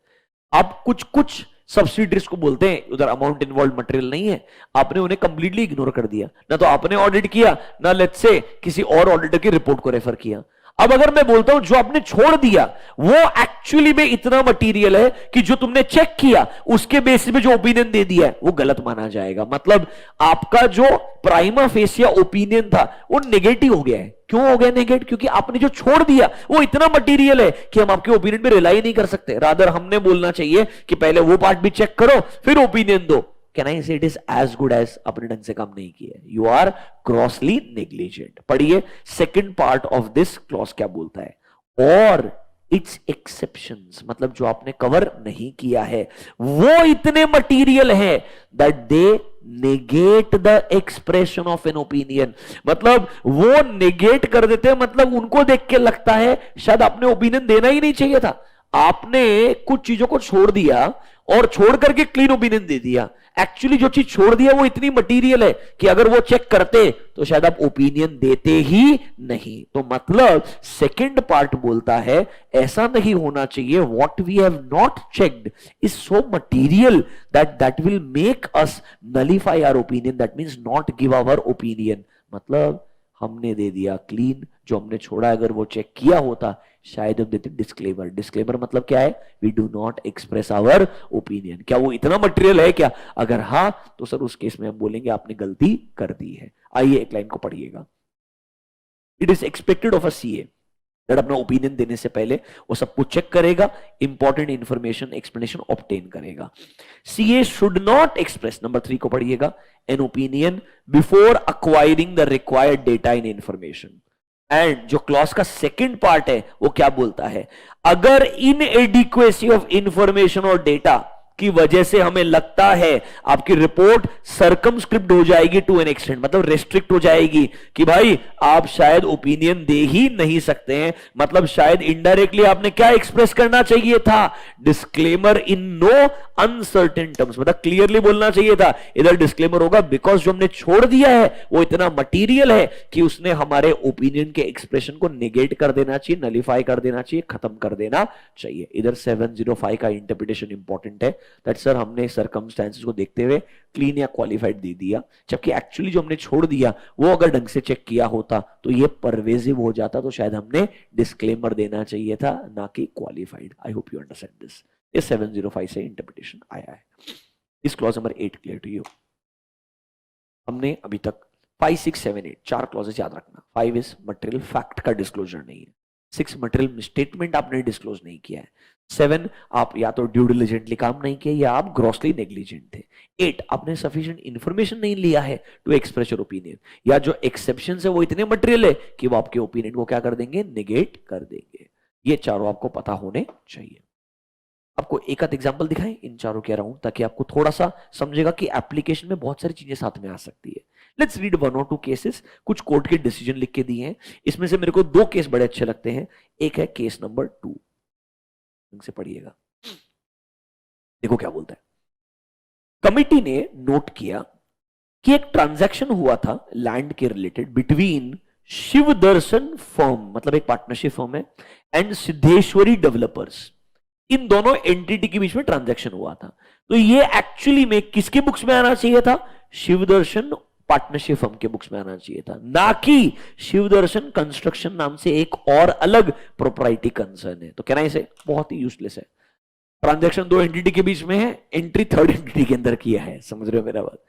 आप कुछ कुछ सब्सिडरीज को बोलते हैं उधर अमाउंट इन्वॉल्व मटेरियल नहीं है, आपने उन्हें कंप्लीटली इग्नोर कर दिया, ना तो आपने ऑडिट किया ना लेट्स से किसी और ऑडिटर की रिपोर्ट को रेफर किया। अब अगर मैं बोलता हूं जो आपने छोड़ दिया वो एक्चुअली में इतना मटेरियल है कि जो तुमने चेक किया उसके बेसिस पे जो ओपिनियन दे दिया है वो गलत माना जाएगा। मतलब आपका जो प्राइमा फेसिया ओपिनियन था वो नेगेटिव हो गया है। क्यों हो गया नेगेटिव? क्योंकि आपने जो छोड़ दिया वो इतना मटेरियल है कि हम आपके ओपिनियन पे रिलाई नहीं कर सकते। रादर हमने बोलना चाहिए कि पहले वो पार्ट भी चेक करो फिर ओपिनियन दो। Can I say it is as good as अपने ढंग से काम नहीं किया, यू आर ग्रॉसली नेग्लिजेंट। पढ़िए second part of this clause क्या बोलता है, और इट्स एक्सेप्शंस, मतलब जो आपने कवर नहीं किया है वो इतने मटीरियल है that they negate the expression of an opinion. मतलब वो नेगेट कर देते हैं, मतलब उनको देख के लगता है शायद आपने ओपिनियन देना ही नहीं चाहिए था। आपने कुछ चीजों को छोड़ दिया और छोड़ करके क्लीन ओपिनियन दे दिया। एक्चुअली जो चीज छोड़ दिया वो इतनी मटीरियल है कि अगर वो चेक करते तो शायद आप ओपिनियन देते ही नहीं। तो मतलब सेकंड पार्ट बोलता है ऐसा नहीं होना चाहिए, what we have not checked is so material that will make us nullify our opinion, that means not give our opinion. मतलब हमने दे दिया क्लीन, जो हमने छोड़ा अगर वो चेक किया होता शायद हम देते डिस्क्लेमर। डिस्क्लेमर मतलब क्या है? We do not express our opinion. क्या वो इतना मटेरियल है क्या? अगर हाँ तो सर उस केस में हम बोलेंगे आपने गलती कर दी है। आइए एक लाइन को पढ़िएगा। It is expected of a CA that अपना ओपिनियन देने से पहले वो सब कुछ चेक करेगा, इंपॉर्टेंट इंफॉर्मेशन एक्सप्लेनेशन ऑब्टेन करेगा। CA should not express, number 3 को पढ़िएगा, an opinion before acquiring the required data in information. And जो क्लॉज का सेकंड पार्ट है वो क्या बोलता है, अगर इनएडिक्वेसी ऑफ इंफॉर्मेशन और डेटा की वजह से हमें लगता है आपकी रिपोर्ट सरकमस्क्रिप्ट हो जाएगी टू एन एक्सटेंट, मतलब रेस्ट्रिक्ट हो जाएगी कि भाई आप शायद ओपिनियन दे ही नहीं सकते हैं, मतलब शायद इनडायरेक्टली आपने क्या एक्सप्रेस करना चाहिए था, disclaimer in no uncertain terms, मतलब क्लियरली बोलना चाहिए था। इधर डिस्क्लेमर होगा बिकॉज जो हमने छोड़ दिया है वो इतना मटीरियल है कि उसने हमारे ओपिनियन के एक्सप्रेशन को निगेट कर देना चाहिए, नलीफाई कर देना चाहिए, खत्म कर देना चाहिए। इधर 705 का इंटरप्रिटेशन इंपॉर्टेंट है दैट सर हमने सर्कमस्टेंसेस को देखते हुए क्लीन या क्वालिफाइड दे दिया, जबकि एक्चुअली जो हमने छोड़ दिया वो अगर ढंग से चेक किया होता तो ये परवेजिव हो जाता, तो शायद हमने डिस्क्लेमर देना चाहिए था ना कि qualified. I hope you understand this. ये 705 से इंटरप्रिटेशन आया है। इस clause number 8 clear to you? हमने अभी तक 5, 6, 7, 8 4 क्लॉजेस याद रखना। 5 इज मटेरियल फैक्ट का डिस्क्लोजर नहीं है। 6 मटेरियल स्टेटमेंट आपने डिस्क्लोज नहीं किया है। 7 आप या तो ड्यू डिलिजेंटली काम नहीं किया या आप ग्रॉसली नेग्लिजेंट थे। 8 आपने सफिशिएंट इंफॉर्मेशन नहीं लिया है टू एक्सप्रेस योर ओपिनियन, या जो एक्सेप्शन है वो इतने मटेरियल है कि वो आपके ओपिनियन को क्या कर देंगे, नेगेट कर देंगे। ये चारों आपको पता होने चाहिए। आपको एक आध एग्जांपल दिखाएं इन चारों के अराउंड ताकि आपको थोड़ा सा समझेगा कि एप्लीकेशन में बहुत सारी चीजें साथ में आ सकती है। लेट्स रीड 1 और 2 केसेस। कुछ कोर्ट के डिसीजन लिख के दिए हैं, इसमें से मेरे को 2 केस बड़े अच्छे लगते हैं। एक है केस नंबर 2, से पढ़िएगा, देखो क्या बोलता है। कमिटी ने नोट किया कि एक ट्रांजैक्शन हुआ था लैंड के रिलेटेड बिटवीन शिव दर्शन फर्म, मतलब एक पार्टनरशिप फर्म है, एंड सिद्धेश्वरी डेवलपर्स। इन दोनों एंटिटी के बीच में ट्रांजैक्शन हुआ था। तो ये एक्चुअली में किसके बुक्स में आना चाहिए था? शिवदर्शन पार्टनरशिप फर्म के बुक्स में आना चाहिए था, ना कि शिवदर्शन कंस्ट्रक्शन नाम से एक और अलग प्रोप्राइटी कंसर्न है। तो कहना इसे बहुत ही यूजलेस है। ट्रांजैक्शन दो एंटिटी के बीच में है, एंट्री थर्ड एंटिटी के अंदर किया है। समझ रहे हो मेरा बात?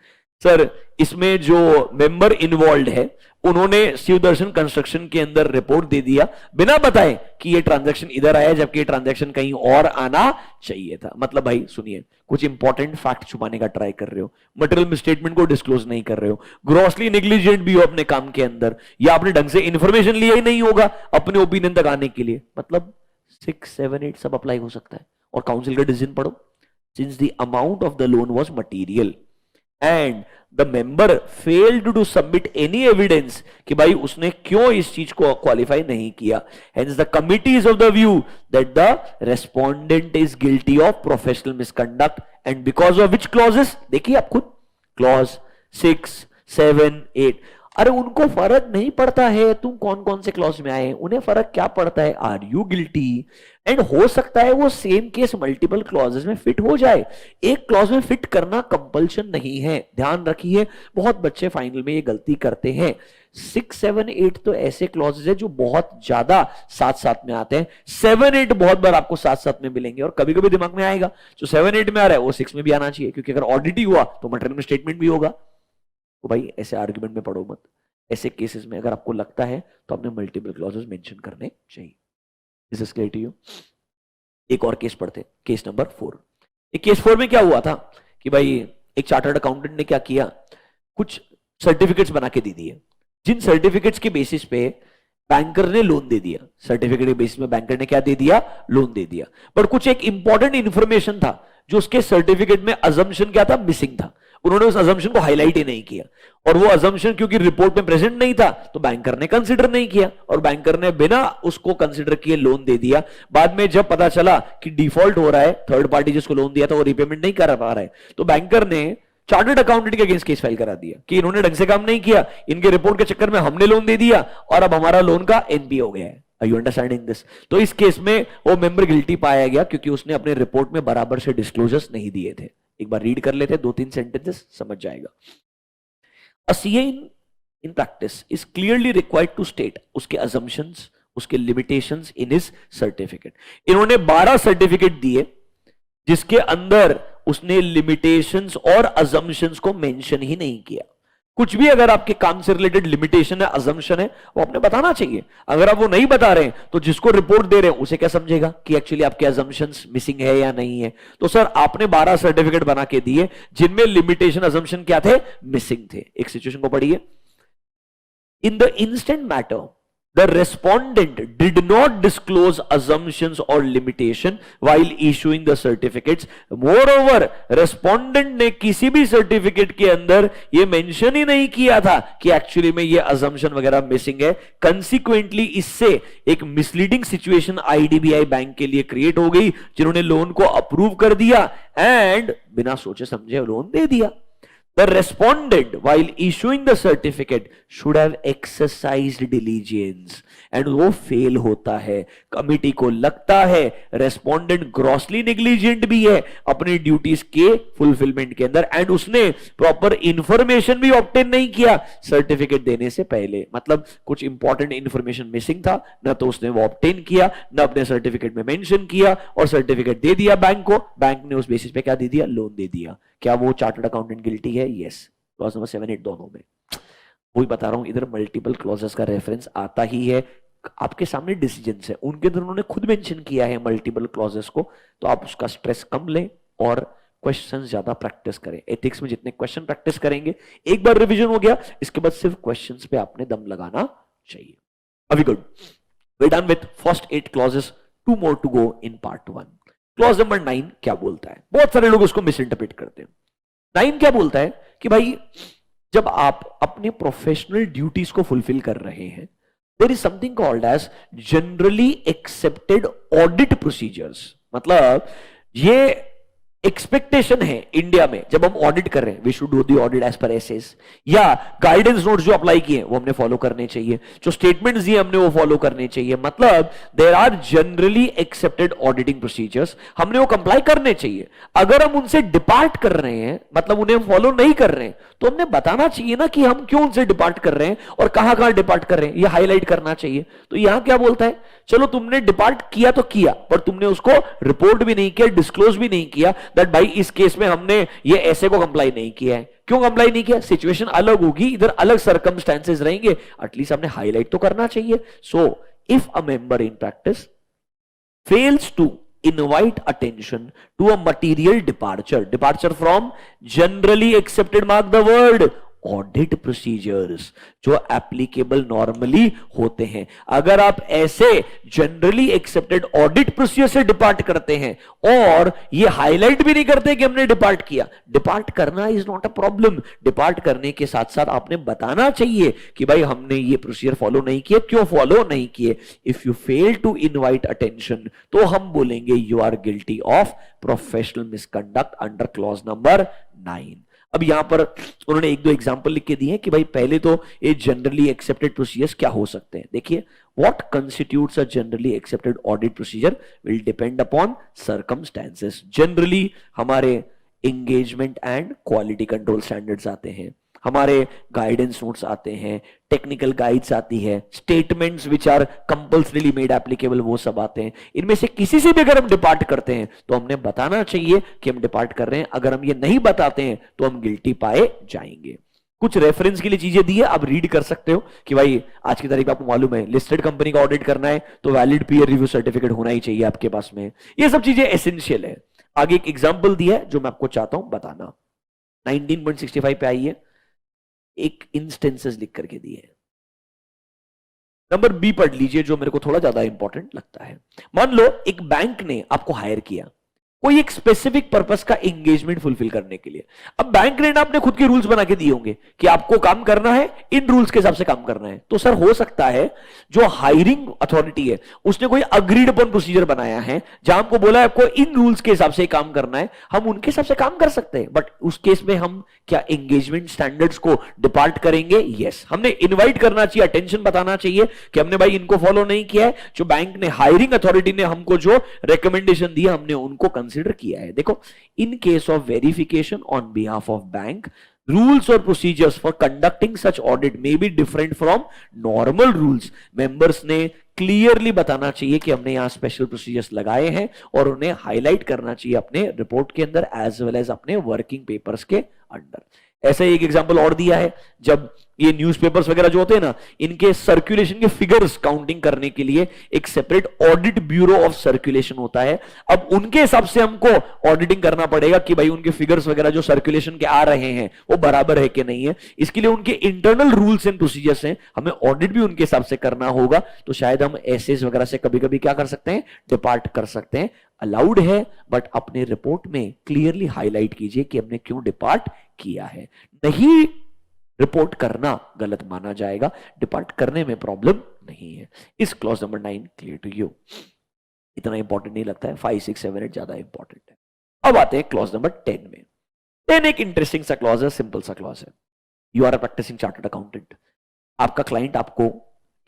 सर इसमें जो मेंबर इन्वॉल्व है उन्होंने शिवदर्शन कंस्ट्रक्शन के अंदर रिपोर्ट दे दिया बिना बताए कि ये ट्रांजैक्शन इधर आया जबकि ये ट्रांजैक्शन कहीं और आना चाहिए था। मतलब भाई सुनिए, कुछ इंपॉर्टेंट फैक्ट छुपाने का ट्राई कर रहे हो, मटेरियल स्टेटमेंट को डिस्क्लोज नहीं कर रहे हो, ग्रॉसली नेग्लिजेंट भी हो अपने काम के अंदर, या आपने ढंग से इंफॉर्मेशन लिया ही नहीं होगा अपने ओपिनियन तक आने के लिए। मतलब 6, 7, 8 सब अप्लाई हो सकता है। और काउंसिल का डिसीजन पढ़ो, since the amount of the loan was material and the member failed to submit any evidence कि भाई उसने क्यों इस चीज को क्वालिफाई नहीं किया, hence the committee is of the view that the respondent is guilty of professional misconduct and because of which clauses, देखिए आप खुद, क्लॉज 6, 7, 8। अरे उनको फर्क नहीं पड़ता है तुम कौन कौन से क्लॉज में आए, उन्हें फर्क क्या पड़ता है, आर यू गिल्टी। एंड हो सकता है वो सेम केस मल्टीपल क्लॉजेस में फिट हो जाए, एक क्लॉज में फिट करना कंपल्शन नहीं है। ध्यान रखिए, बहुत बच्चे फाइनल में ये गलती करते हैं। 6, 7, 8 तो ऐसे क्लॉजेस है जो बहुत ज्यादा साथ साथ में आते हैं। 7, 8 बहुत बार आपको साथ साथ में मिलेंगे और कभी कभी दिमाग में आएगा जो 7, 8 में आ रहा है वो 6 में भी आना चाहिए, क्योंकि अगर ऑडिट ही हुआ तो मटेरियल स्टेटमेंट भी होगा। तो भाई ऐसे आर्ग्यूमेंट में पढ़ो मत। ऐसे केसेस में अगर आपको लगता है तो आपने मल्टीपल क्लॉजेस मेंशन करने चाहिए। This is clear to you? एक और केस पढ़ते, केस नंबर 4। एक केस 4 में क्या हुआ था कि भाई एक चार्टर्ड अकाउंटेंट ने क्या किया, कुछ सर्टिफिकेट्स बना के दे दिए, जिन सर्टिफिकेट्स के बेसिस पे बैंकर ने लोन दे दिया। सर्टिफिकेट के बेसिस में बैंकर ने क्या दे दिया? लोन दे दिया। पर कुछ एक इंपॉर्टेंट इंफॉर्मेशन था जो उसके सर्टिफिकेट में अजम्पशन क्या था, मिसिंग था। उन्होंने उस अजम्पशन को हाईलाइट ही नहीं किया, और वो अजम्पशन क्योंकि रिपोर्ट में प्रेजेंट नहीं था तो बैंकर ने कंसीडर नहीं किया, और बैंकर ने बिना उसको कंसीडर किए लोन दे दिया। बाद में जब पता चला कि डिफॉल्ट हो रहा है, थर्ड पार्टी जिसको लोन दिया था वो रिपेमेंट नहीं कर पा रहा है, तो बैंकर ने चार्टर्ड अकाउंटेंट के अगेंस्ट केस फाइल करा दिया कि इन्होंने ढंग से काम नहीं किया, इनके रिपोर्ट के चक्कर में हमने लोन दे दिया और अब हमारा लोन का एनपी हो गया है। Are you understanding this? तो इस केस में वो मेंबर गिल्टी पाया गया क्योंकि उसने अपने रिपोर्ट में बराबर से डिस्क्लोजर्स नहीं दिए थे। एक बार रीड कर लेते, 2-3 सेंटेंसेस समझ जाएगा। A CA in practice is clearly required to state उसके assumptions, उसके limitations in his certificate। इन्होंने 12 सर्टिफिकेट दिए जिसके अंदर उसने लिमिटेशंस और assumptions को मेंशन ही नहीं किया। कुछ भी अगर आपके काम से रिलेटेड लिमिटेशन है, अजम्पशन है, वो आपने बताना चाहिए। अगर आप वो नहीं बता रहे हैं तो जिसको रिपोर्ट दे रहे हैं उसे क्या समझेगा कि एक्चुअली आपके अजम्पशंस मिसिंग है या नहीं है। तो सर आपने 12 सर्टिफिकेट बना के दिए जिनमें लिमिटेशन अजम्पशन क्या थे, मिसिंग थे। एक सिचुएशन को पढ़िए। In the instant matter the respondent did not disclose assumptions or limitation while issuing the certificates। moreover respondent ने किसी भी सर्टिफिकेट के अंदर ये मेंशन ही नहीं किया था कि एक्चुअली में ये assumption वगैरह मिसिंग है। consequently इससे एक मिसलीडिंग सिचुएशन आईडीबीआई बैंक के लिए क्रिएट हो गई, जिन्होंने लोन को अप्रूव कर दिया एंड बिना सोचे समझे लोन दे दिया। The respondent, while issuing the certificate, should have exercised diligence, and वो फेल होता है। कमिटी को लगता है रेस्पोंडेंट ग्रॉसली नेग्लिजेंट भी है अपनी ड्यूटीज के फुलफिलमेंट के अंदर, एंड उसने प्रॉपर इंफॉर्मेशन भी ऑब्टेन नहीं किया सर्टिफिकेट देने से पहले। मतलब कुछ इंपॉर्टेंट इंफॉर्मेशन मिसिंग था, ना तो उसने वो ऑब्टेन किया, ना अपने सर्टिफिकेट में मेंशन किया, और सर्टिफिकेट दे दिया बैंक को। बैंक ने उस बेसिस पे क्या दे दिया, लोन दे दिया। क्या वो चार्टर्ड अकाउंटेंट गिल्टी है? यस। क्लॉज नंबर 7, 8 दोनों में। वही बता रहा हूं, इधर मल्टीपल क्लॉजेस का रेफरेंस आता ही है। आपके सामने डिसीजंस है, उनके अंदर उन्होंने खुद मेंशन किया है मल्टीपल क्लॉजेस को, तो आप उसका स्ट्रेस कम लें और क्वेश्चन ज्यादा प्रैक्टिस करें। एथिक्स में जितने क्वेश्चन प्रैक्टिस करेंगे, एक बार रिवीजन हो गया, इसके बाद सिर्फ क्वेश्चंस पे आपने दम लगाना चाहिए। अभी good, we done with first 8 clauses, 2 more to go in part 1। Clause number 9 क्या बोलता है? बहुत सारे लोग उसको मिस इंटरप्रेट करते हैं। 9 क्या बोलता है कि भाई जब आप अपने प्रोफेशनल ड्यूटीज को फुलफिल कर रहे हैं, there is something called as generally accepted audit procedures. मतलब ये एक्सपेक्टेशन है इंडिया में जब हम ऑडिट कर रहे हैं, we should do the audit as per SAs, या गाइडेंस नोट्स जो अप्लाई किए वो हमने फॉलो करने चाहिए, जो स्टेटमेंट्स दिए हमने वो फॉलो करने चाहिए। मतलब there are generally accepted auditing procedures, हमने वो कंप्लाई करने चाहिए। अगर हम उनसे डिपार्ट कर रहे हैं, मतलब उन्हें फॉलो नहीं कर रहे हैं, तो हमने बताना चाहिए ना कि हम क्यों उनसे डिपार्ट कर रहे हैं और कहां कहां डिपार्ट कर रहे हैं, ये हाईलाइट करना चाहिए। तो यहां क्या बोलता है, चलो तुमने डिपार्ट किया तो किया, पर तुमने उसको रिपोर्ट भी नहीं किया, डिस्क्लोज भी नहीं किया दैट भाई इस केस में हमने ये ऐसे को कंप्लाई नहीं किया है। क्यों कंप्लाई नहीं किया? सिचुएशन अलग होगी, इधर अलग सर्कमस्टेंसेस रहेंगे, एटलीस्ट हमने हाईलाइट तो करना चाहिए। So if a member in practice fails to invite attention to a material departure from generally accepted, mark the word, audit procedures जो एप्लीकेबल नॉर्मली होते हैं। अगर आप ऐसे जनरली एक्सेप्टेड ऑडिट प्रोसीजर से डिपार्ट करते हैं और ये हाईलाइट भी नहीं करते कि हमने डिपार्ट किया, डिपार्ट करना is not a problem. Depart करने के साथ साथ आपने बताना चाहिए कि भाई हमने ये प्रोसीजर फॉलो नहीं किया, क्यों फॉलो नहीं किए। If you fail to invite attention तो हम बोलेंगे you are guilty of professional misconduct under clause number 9। अब यहां पर उन्होंने एक दो एग्जांपल लिख के दिए हैं कि भाई पहले तो ये जनरली एक्सेप्टेड प्रोसीजर्स क्या हो सकते हैं। देखिए, what constitutes a generally accepted audit procedure will depend upon circumstances. Generally हमारे engagement and quality control standards आते हैं, हमारे गाइडेंस नोट्स आते हैं, टेक्निकल गाइड्स आती है, statements which are compulsorily made applicable वो सब आते हैं। इनमें से किसी से भी अगर हम डिपार्ट करते हैं तो हमने बताना चाहिए कि हम डिपार्ट कर रहे हैं। अगर हम ये नहीं बताते हैं तो हम गिल्टी पाए जाएंगे। कुछ रेफरेंस के लिए चीजें दी है, आप रीड कर सकते हो कि भाई आज की तारीख में आपको मालूम है लिस्टेड कंपनी का ऑडिट करना है तो वैलिड पीयर रिव्यू सर्टिफिकेट होना ही चाहिए आपके पास में। ये सब चीजें एसेंशियल है। आगे एक एग्जांपल दिया है जो मैं आपको चाहता हूं बताना, 19.65 पे आई है, एक इंस्टेंसेस लिख करके दिए हैं। नंबर बी पढ़ लीजिए जो मेरे को थोड़ा ज्यादा इंपॉर्टेंट लगता है। मान लो एक बैंक ने आपको हायर किया कोई एक स्पेसिफिक पर्पस का एंगेजमेंट फुलफिल करने के लिए। अब बैंक ने ना अपने खुद के रूल्स बना के दिए होंगे कि आपको काम करना है, इन रूल्स के हिसाब से काम करना है। तो सर हो सकता है जो हायरिंग अथॉरिटी है उसने कोई अग्रीड अपॉन प्रोसीजर बनाया है जहां हमको बोला है आपको इन रूल्स के हिसाब से काम करना है, हम उनके हिसाब से काम कर सकते हैं। बट उस केस में हम क्या एंगेजमेंट स्टैंडर्ड्स को डिपार्ट करेंगे? यस, हमने इन्वाइट करना चाहिए, अटेंशन बताना चाहिए कि हमने भाई इनको फॉलो नहीं किया है। जो बैंक ने, हायरिंग अथॉरिटी ने हमको जो रिकमेंडेशन दिया हमने उनको कंसीडर किया है। देखो, in case of verification on behalf of bank, rules or procedures for conducting such audit may be different from normal rules। Members ने क्लियरली बताना चाहिए कि हमने यहां स्पेशल प्रोसीजर्स लगाए हैं और उन्हें हाईलाइट करना चाहिए अपने रिपोर्ट के अंदर एज वेल एज अपने वर्किंग पेपर्स के अंडर। ऐसा एक एग्जांपल और दिया है, जब ये न्यूज़पेपर्स वगैरह जो होते हैं ना, इनके सर्कुलेशन के फिगर्स काउंटिंग करने के लिए एक separate audit bureau of circulation होता है। अब उनके हिसाब से हमको ऑडिटिंग करना पड़ेगा कि भाई उनके फिगर्स वगैरह जो सर्कुलेशन के आ रहे हैं वो बराबर है कि नहीं है। इसके लिए उनके इंटरनल रूल्स एंड प्रोसीजर्स हैं, हमें ऑडिट भी उनके हिसाब से करना होगा। तो शायद हम एसेस वगैरह से कभी कभी क्या कर सकते हैं, डिपार्ट कर सकते हैं। अलाउड है, बट अपने रिपोर्ट में क्लियरली हाईलाइट कीजिए कि हमने क्यों डिपार्ट किया है। नहीं रिपोर्ट करना गलत माना जाएगा, डिपार्ट करने में प्रॉब्लम नहीं है। इस clause number 9 clear to you? इतना इंपॉर्टेंट नहीं लगता है, 5, 6, 7, 8 ज्यादा इंपॉर्टेंट है। अब आते हैं क्लॉज नंबर 10 में। 10 एक इंटरेस्टिंग सा क्लॉज है, सिंपल सा क्लॉज है। You are a practising chartered accountant, आपका क्लाइंट आपको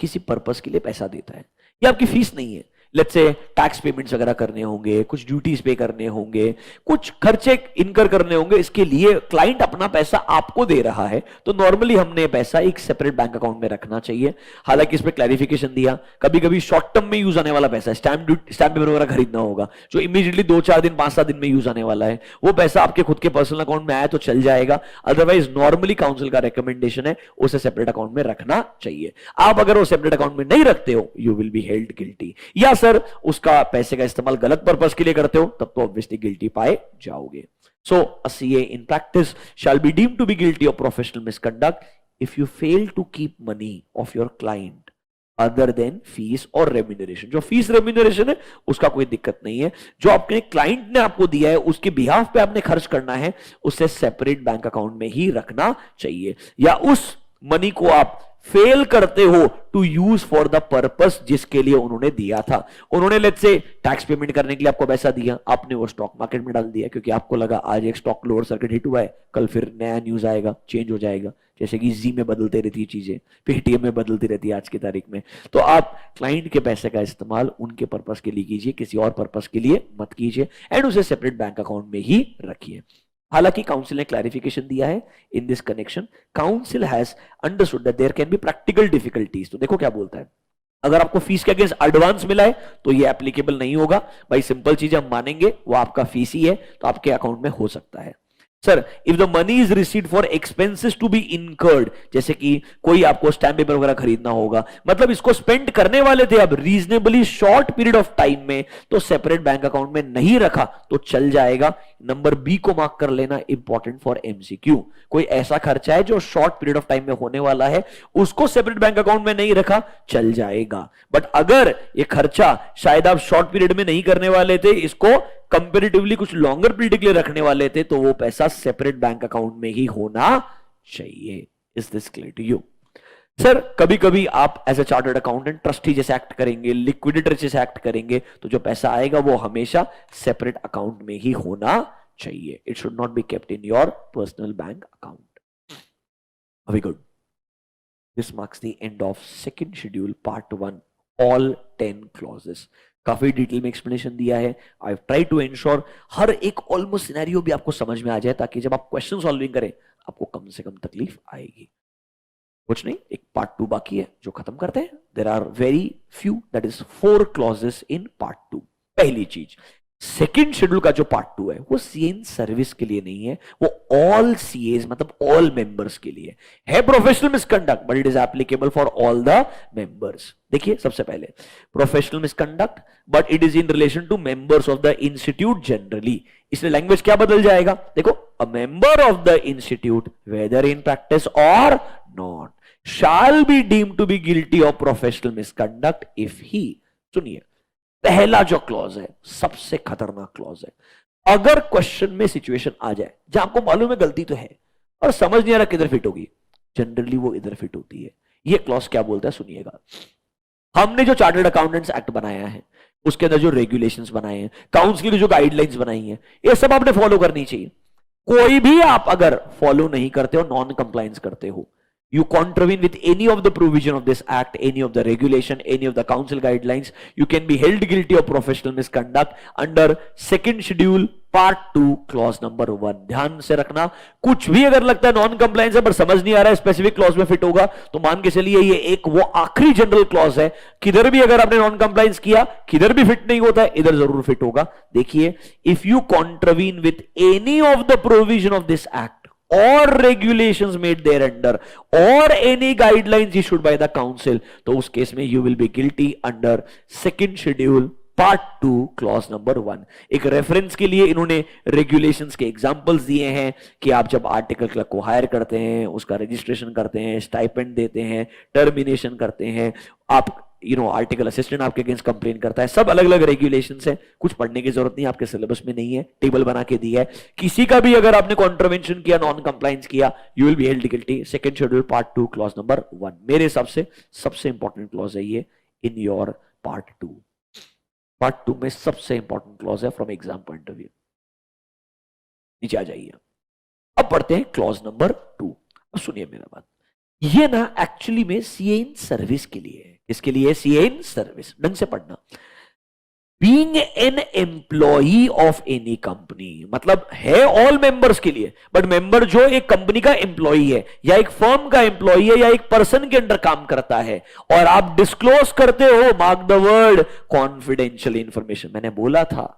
किसी पर्पस के लिए पैसा देता है, ये आपकी फीस नहीं है। लेट्स से टैक्स पेमेंट्स वगैरह करने होंगे, कुछ ड्यूटीज पे करने होंगे, कुछ खर्चे इनकर करने होंगे, इसके लिए क्लाइंट अपना पैसा आपको दे रहा है, तो नॉर्मली हमने पैसा एक सेपरेट बैंक अकाउंट में रखना चाहिए। हालांकि इसमें क्लैरिफिकेशन दिया, कभी कभी शॉर्ट टर्म में यूज आने वाला पैसा, स्टैम्प पेपर वगैरह खरीदना होगा जो इमीडिएटली 2-4 दिन 5-7 दिन में यूज आने वाला है, वो पैसा आपके खुद के पर्सनल अकाउंट में आया तो चल जाएगा। अदरवाइज नॉर्मली काउंसिल का रिकमेंडेशन है उसे सेपरेट अकाउंट में रखना चाहिए। आप अगर वो सेपरेट अकाउंट में नहीं रखते हो, you will be held guilty. या सर उसका पैसे का इस्तेमाल गलत पर्पस के लिए करते हो, तब तो ऑब्वियसली गिल्टी पाए जाओगे। So a CA in practice shall be deemed to be guilty of professional misconduct if you fail to keep money of your client other than fees or remuneration. जो fees remuneration है उसका कोई दिक्कत नहीं है, जो आपके क्लाइंट ने आपको दिया है उसके बिहाफ पे आपने खर्च करना है, उसे सेपरेट बैंक अकाउंट में ही रखना चाहिए। या उस मनी को आप फेल करते हो to use for the purpose जिसके लिए उन्होंने दिया था। उन्होंने लेट्स से टैक्स पेमेंट करने के लिए आपको पैसा दिया, आपने वो स्टॉक मार्केट में डाल दिया क्योंकि आपको लगा आज एक स्टॉक लोअर सर्किट हिट हुआ है, कल फिर नया न्यूज आएगा, चेंज हो जाएगा। जैसे कि जी में बदलते रहती है चीजें, पेटीएम में बदलती रहती है आज की तारीख में। तो आप क्लाइंट के पैसे का इस्तेमाल उनके पर्पस के लिए कीजिए, किसी और पर्पस के लिए मत कीजिए, एंड उसे सेपरेट बैंक अकाउंट में ही रखिए। हालांकि काउंसिल ने क्लैरिफिकेशन दिया है in this connection, council has understood that there can be practical difficulties. तो देखो क्या बोलता है, अगर आपको फीस के अगेंस्ट एडवांस मिला है तो ये एप्लीकेबल नहीं होगा। भाई सिंपल चीज हम मानेंगे, वो आपका फीस ही है, तो आपके अकाउंट में हो सकता है। Sir if the money is received for expenses to be incurred, जैसे कि कोई आपको स्टैम्प पेपर वगैरह खरीदना होगा, मतलब इसको स्पेंड करने वाले थे अब reasonably short period of time में, तो सेपरेट बैंक अकाउंट में नहीं रखा तो चल जाएगा। नंबर बी को मार्क कर लेना, इंपॉर्टेंट फॉर एमसीक्यू। कोई ऐसा खर्चा है जो शॉर्ट पीरियड ऑफ टाइम में होने वाला है, उसको सेपरेट बैंक अकाउंट में नहीं रखा, चल जाएगा। बट अगर ये खर्चा शायद आप शॉर्ट पीरियड में नहीं करने वाले थे, इसको कंपेरेटिवली कुछ लॉन्गर पीरियड के लिए रखने वाले थे, तो वो पैसा सेपरेट बैंक अकाउंट में ही होना चाहिए। Is this clear to you? Sir कभी कभी आप as a chartered accountant trustee जैसे एक्ट करेंगे, लिक्विडेटर जैसे एक्ट करेंगे, तो जो पैसा आएगा वो हमेशा सेपरेट अकाउंट में ही होना चाहिए। It should not be kept in your personal bank account. Very good. This marks the end of second schedule part 1, all 10 clauses. काफी डिटेल में एक्सप्लेनेशन दिया है। आई ट्राई टू एंश्योर हर एक ऑलमोस्ट सिनेरियो भी आपको समझ में आ जाए, ताकि जब आप क्वेश्चन सॉल्विंग करें आपको कम से कम तकलीफ आएगी। कुछ नहीं, एक पार्ट 2 बाकी है जो खत्म करते हैं। There are very few, that is 4 clauses in part 2। पहली चीज, सेकेंड शेड्यूल का जो पार्ट 2 है वो सीए इन सर्विस के लिए नहीं है, वो ऑल सीएज मतलब ऑल मेंबर्स के लिए है। Professional misconduct but it is applicable for all the members. देखिए सबसे पहले professional misconduct but it is in relation to members of the institute generally, इसलिए लैंग्वेज क्या बदल जाएगा? देखो, a member of the institute whether in practice और not shall be deemed to be guilty of professional misconduct if he, सुनिए पहला जो clause है सबसे खतरनाक क्लॉज है। अगर क्वेश्चन में सिचुएशन आ जाए जहां आपको मालूम है गलती तो है और समझ नहीं आ रहा किधर फिट होगी, जनरली वो इधर फिट होती है। ये क्लॉज क्या बोलता है सुनिएगा। हमने जो चार्टर्ड अकाउंटेंट्स एक्ट बनाया है उसके अंदर जो रेगुलेशंस बनाए हैं, काउंसिल की जो गाइडलाइंस बनाई हैं, ये सब आपने फॉलो करनी चाहिए। कोई भी आप अगर फॉलो नहीं करते हो, नॉन कंप्लायंस करते हो, you contravene with any of the provision of this act, any of the regulation, any of the council guidelines, you can be held guilty of professional misconduct under second schedule part 2 clause number 1। ध्यान से रखना, कुछ भी अगर लगता है non compliance है पर समझ नहीं आ रहा है स्पेसिफिक क्लॉज में फिट होगा, तो मान के चलिए ये एक वो आखिरी जनरल क्लॉज है। किधर भी अगर आपने नॉन कंप्लायंस किया, किधर भी फिट नहीं होता है, इधर जरूर फिट होगा। देखिए, if you कॉन्ट्रवीन with any of the provision of this act or regulations made thereunder or any guidelines issued by the council, तो उस केस में you will be guilty under second schedule part 2 clause number 1। एक reference के लिए इन्होंने regulations के examples दिए हैं कि आप जब आर्टिकल क्लर्क को हायर करते हैं, उसका रजिस्ट्रेशन करते हैं, स्टाइपेंड देते हैं, टर्मिनेशन करते हैं, आप आर्टिकल असिस्टेंट आपके अगेंस्ट कंप्लेन करता है, सब अलग अलग रेगुलेशंस है। कुछ पढ़ने की जरूरत नहीं, आपके सिलेबस में नहीं है, टेबल बना के दिया है। किसी का भी अगर आपने कॉन्ट्रवेंशन किया, नॉन कंप्लायंस किया, you will be held guilty. Second schedule part 2 clause number 1 मेरे हिसाब से सबसे इंपॉर्टेंट क्लॉज है ये इन योर पार्ट 2। पार्ट 2 में सबसे इंपॉर्टेंट क्लॉज है from exam point of view. नीचे आ जाइए, अब पढ़ते हैं क्लॉज नंबर 2। अब सुनिए मेरा बात, ये ना एक्चुअली में सीए इन सर्विस के लिए है। इसके लिए सीए इन सर्विस, ढंग से पढ़ना। Being an employee of any company मतलब है ऑल मेंबर्स के लिए, बट मेंबर जो एक कंपनी का एम्प्लॉई है या एक फर्म का एम्प्लॉई है या एक पर्सन के अंडर काम करता है और आप डिस्क्लोज करते हो, mark the word, confidential information. मैंने बोला था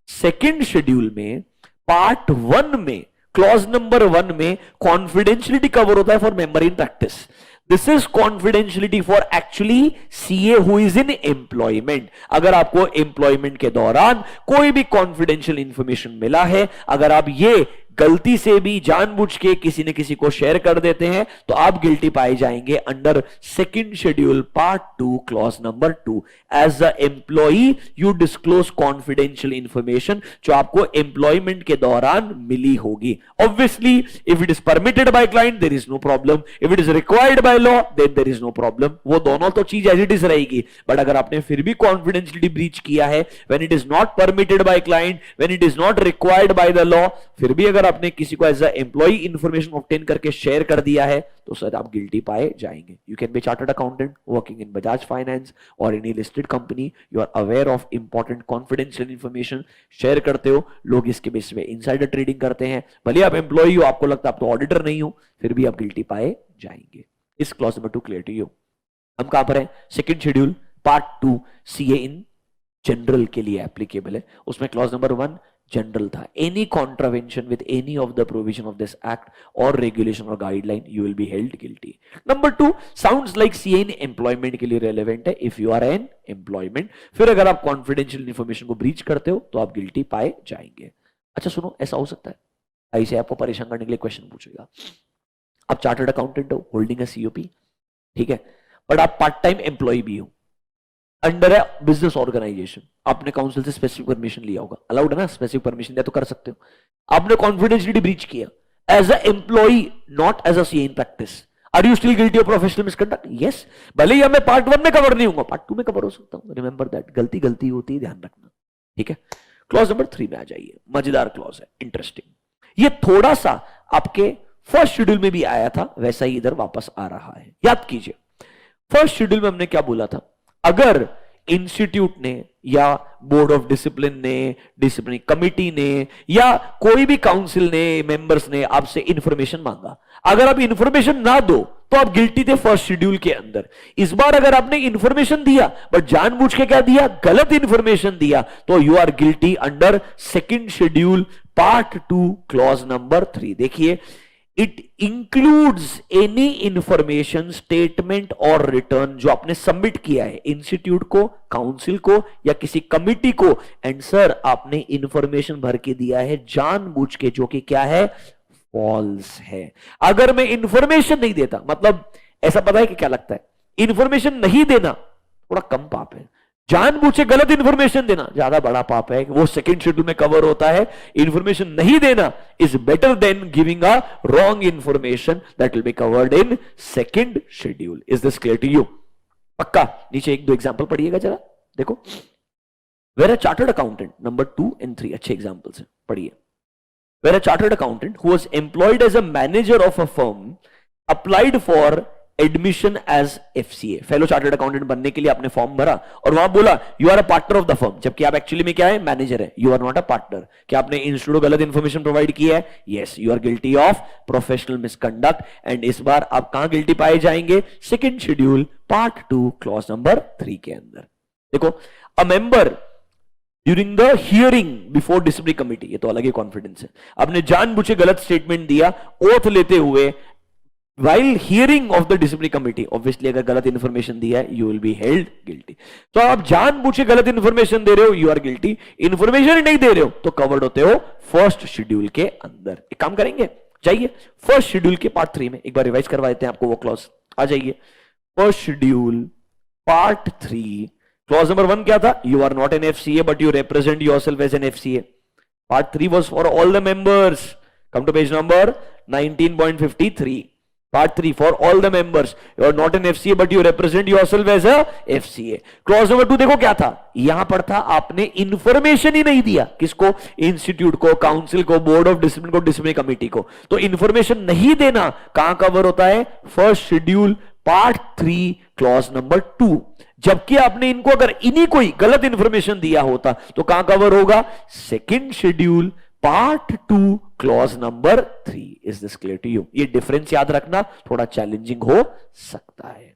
सेकेंड शेड्यूल में पार्ट 1 में क्लॉज नंबर 1 में कॉन्फिडेंशियलिटी कवर होता है for member in practice. This is confidentiality for actually CA who is in employment. अगर आपको एम्प्लॉयमेंट के दौरान कोई भी कॉन्फिडेंशियल इंफॉर्मेशन मिला है, अगर आप ये गलती से भी जानबूझ के किसी न किसी को शेयर कर देते हैं तो आप गिल्टी पाए जाएंगे under second schedule part 2 clause number 2। As a employee you disclose confidential information जो आपको एम्प्लॉयमेंट के दौरान मिली होगी। Obviously if it is permitted by client there is no problem, if it is required by law then there is no problem. वो दोनों तो चीज एज इट इज रहेगी, बट अगर आपने फिर भी कॉन्फिडेंशियलिटी ब्रीच किया है when it is not permitted by client, when it is not required by the law, फिर भी अगर आपने किसी को as a employee information obtain करके शेयर कर दिया है तो सर आप गिल्टी पाए जाएंगे। You can be chartered accountant working in Bajaj Finance or any listed company, you are aware of important confidential information share करते हो, लोग इसके बेस पे इनसाइडर ट्रेडिंग करते हैं, भले आप एम्प्लॉई हो, आपको लगता है आप तो ऑडिटर नहीं हो, फिर भी आप गिल्टी पाए जाएंगे। इस clause number 2 clear to you. हम कहां पर हैं? Second schedule part 2 CA in general के लिए एप्लीकेबल है। उसमें क्लॉज नंबर 1 जनरल था, any contravention with any of the provision of this act और रेगुलेशन और guideline you will be held guilty. Number 2 sounds like CA in employment के लिए relevant है, if you are an employment. फिर अगर आप confidential information को breach करते हो तो आप गिल्टी पाए जाएंगे। अच्छा सुनो, ऐसा हो सकता है ऐसे आपको परेशान करने के लिए क्वेश्चन पूछेगा, आप चार्टर्ड अकाउंटेंट हो होल्डिंग अ सीओपी, ठीक है, बट आप पार्ट टाइम एम्प्लॉय भी हो अंडर ए बिजनेस ऑर्गेनाइजेशन, आपने काउंसिल से स्पेसिफिक परमिशन लिया होगा, अलाउड है ना, स्पेसिफिक परमिशन लिया तो कर सकते हो। आपने कॉन्फिडेंशियलिटी ब्रीच किया as a employ not as a CA in practice, are you still guilty of professional misconduct? Yes, भले ही मैं पार्ट 1 में कवर नहीं होगा, पार्ट 2 में कवर हो सकता हूं। रिमेंबर दैट, गलती गलती होती है, ध्यान रखना, ठीक है। क्लॉज नंबर 3 में आ जाइए, मजेदार क्लॉज है, इंटरेस्टिंग। ये थोड़ा सा आपके फर्स्ट शेड्यूल में भी आया था, वैसा ही इधर वापस आ रहा है। याद कीजिए फर्स्ट शेड्यूल में हमने क्या बोला था, अगर इंस्टीट्यूट ने या बोर्ड ऑफ डिसिप्लिन ने, डिसिप्लिनरी कमिटी ने या कोई भी काउंसिल ने, मेंबर्स ने आपसे इंफॉर्मेशन मांगा, अगर आप इंफॉर्मेशन ना दो तो आप गिल्टी थे फर्स्ट शेड्यूल के अंदर। इस बार अगर आपने इंफॉर्मेशन दिया बट जानबूझ के क्या दिया, गलत इंफॉर्मेशन दिया, तो you are guilty under second schedule part 2 clause number 3। देखिए, it includes any information, statement और रिटर्न जो आपने सबमिट किया है इंस्टीट्यूट को, काउंसिल को या किसी कमिटी को, एंड सर आपने इंफॉर्मेशन भर के दिया है जानबूझ के, जो कि क्या है, फॉल्स है। अगर मैं इंफॉर्मेशन नहीं देता, मतलब ऐसा पता है कि क्या लगता है, इंफॉर्मेशन नहीं देना थोड़ा कम पाप है, जानबूझ के गलत इंफॉर्मेशन देना ज्यादा बड़ा पाप है, वो सेकंड शेड्यूल में कवर होता है। इंफॉर्मेशन नहीं देना is better than giving a wrong information, that will be covered in second schedule. Is this clear to you? पक्का? नीचे 1-2 एग्जांपल पढ़िएगा जरा, देखो। Where a chartered accountant, number 2 and 3 अच्छे एग्जांपल्स हैं, पढ़िए। Where a chartered accountant who was employed as a manager of a firm applied for admission as FCA, fellow chartered accountant बनने के लिए आपने फॉर्म भरा और वहां बोला you are a partner of the firm, जबकि आप एक्चुअली में क्या है, मैनेजर है, you are not a partner. क्या आपने इंस्टीट्यूट को गलत इंफॉर्मेशन प्रोवाइड किया है? Yes, you are guilty of professional misconduct, and इस बार आप कहां गिल्टी पाए जाएंगे, second schedule part 2 clause number 3 के अंदर। देखो, a member during the hearing before disciplinary committee, ये तो अलग ही कॉन्फिडेंस है, आपने जानबूझे गलत स्टेटमेंट दिया ओथ लेते हुए while hearing of the disciplinary committee, obviously अगर गलत इंफॉर्मेशन दिया है you will be held guilty। तो आप जानबूझ गलत इंफॉर्मेशन दे रहे हो, you are guilty। इंफॉर्मेशन नहीं दे रहे हो तो कवर्ड होते हो फर्स्ट शेड्यूल के अंदर। एक काम करेंगे, जाइए फर्स्ट शेड्यूल के पार्ट 3 में एक बार रिवाइज करवा देते हैं आपको वो क्लॉज। आ जाइए, first schedule part 3 clause number 1 क्या था, you are not an FCA but you represent yourself as an FCA। Part 3 was for all the members। come to page number 19.53। Part 3 for all the members, you are not an FCA but you represent yourself as a FCA। Clause number 2 देखो क्या था, यहां पर था आपने information ही नहीं दिया, किसको, इंस्टीट्यूट को, काउंसिल को, बोर्ड ऑफ डिसिप्लिन को, डिसिप्लिनरी कमिटी को। तो इंफॉर्मेशन नहीं देना कहां कवर होता है, first schedule part 3 clause number 2। जबकि आपने इनको अगर इन्हीं कोई गलत इंफॉर्मेशन दिया होता तो कहां कवर होगा, second schedule part 2 clause number 3। Is this clear to you? ये डिफरेंस याद रखना, थोड़ा चैलेंजिंग हो सकता है।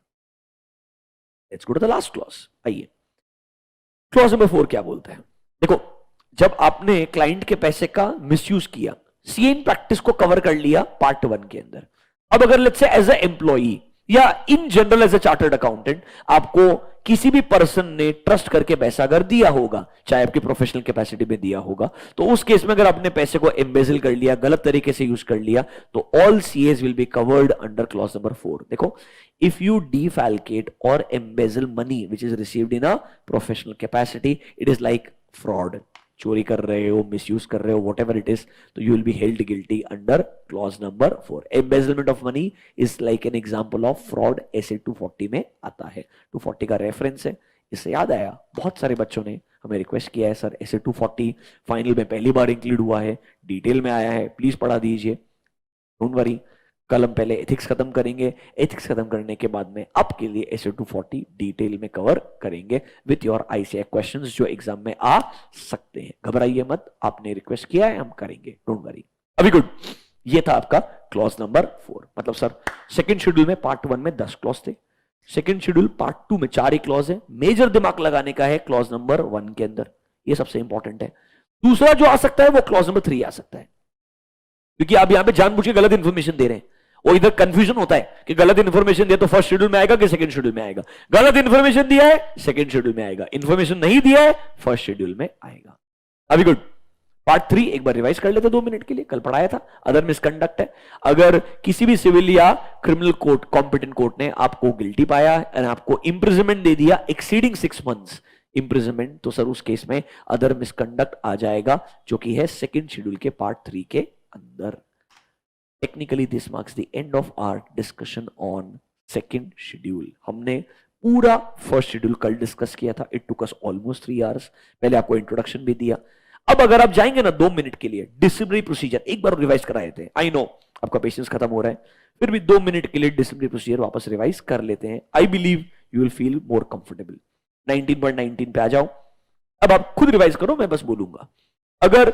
Let's go to the last clause. आइए, क्लॉज नंबर 4 क्या बोलता है, देखो, जब आपने क्लाइंट के पैसे का मिसयूज किया, सीए इन प्रैक्टिस को कवर कर लिया पार्ट 1 के अंदर। अब अगर let's say as a employee या in general as a chartered accountant आपको किसी भी पर्सन ने ट्रस्ट करके पैसा अगर दिया होगा, चाहे आपकी प्रोफेशनल कैपेसिटी में दिया होगा, तो उस केस में अगर आपने पैसे को एम्बेजल कर लिया, गलत तरीके से यूज कर लिया, तो all CS will be covered under clause number 4. देखो, if you defalcate or embezzle money which is received in a professional capacity, it is like fraud. चोरी कर रहे हो, मिसयूज कर रहे हो, वॉट एवर इट इज, तो you will be held guilty under clause number 4. Embezzlement of money is like an example of fraud, ऐसे 240 में आता है. 240 का रेफरेंस है. इससे याद आया, बहुत सारे बच्चों ने हमें रिक्वेस्ट किया है, सर ऐसे 240 फाइनल में पहली बार इंक्लूड हुआ है, डिटेल में आया है, प्लीज पढ़ा दीजिए. डोंट वरी, कल हम पहले एथिक्स खत्म करेंगे. एथिक्स खत्म करने के बाद में आपके लिए ऐसे 240 डिटेल में कवर करेंगे विथ योर आईसीआई क्वेश्चंस जो एग्जाम में आ सकते हैं. घबराइए मत, आपने रिक्वेस्ट किया है, हम करेंगे, डोंट वरी. अभी गुड, ये था आपका क्लॉज नंबर 4. मतलब सर सेकंड शेड्यूल में पार्ट 1 में 10 क्लॉज थे, सेकंड शेड्यूल पार्ट 2 में 4 ही क्लॉज है. मेजर दिमाग लगाने का है क्लॉज नंबर 1 के अंदर, ये सबसे इंपॉर्टेंट है. दूसरा जो आ सकता है वो क्लॉज नंबर 3 आ सकता है, क्योंकि आप यहां पे जानबूझ के गलत इंफॉर्मेशन दे रहे हैं. वो इधर कंफ्यूजन होता है कि गलत इंफॉर्मेशन दिया तो फर्स्ट शेड्यूल में आएगा कि सेकंड शेड्यूल में आएगा. गलत इंफॉर्मेशन दिया है सेकंड शेड्यूल में आएगा, इंफॉर्मेशन नहीं दिया है फर्स्ट शेड्यूल में आएगा. अभी गुड, पार्ट 3 एक बार रिवाइज कर लेते 2 मिनट के लिए, कल पढ़ाया था. अदर मिसकंडक्ट है, अगर किसी भी सिविल या क्रिमिनल कोर्ट, कॉम्पिटेंट कोर्ट ने आपको गिल्टी पाया और आपको इंप्रिजनमेंट दे दिया एक्सीडिंग 6 months इंप्रिजनमेंट, तो सर उस केस में अदर मिसकंडक्ट आ जाएगा, जो कि है सेकंड शेड्यूल के पार्ट 3 के अंदर. Technically, this marks the end of our discussion on second schedule. हमने पूरा फर्स्ट शेड्यूल कल डिस्कस किया था. It took us almost 3 hours. पहले आपको इंट्रोडक्शन भी दिया. अब अगर आप जाएंगे ना 2 मिनट के लिए, डिसिप्लिनरी प्रोसीजर एक बार रिवाइज कराए थे. आई नो आपका पेशेंस खत्म हो रहा है, फिर भी 2 मिनट के लिए डिसिप्लिनरी प्रोसीजर वापस रिवाइज कर लेते हैं. I believe you will feel more comfortable. 19.19 पे आ जाओ. अब आप खुद रिवाइज करो, मैं बस बोलूंगा. अगर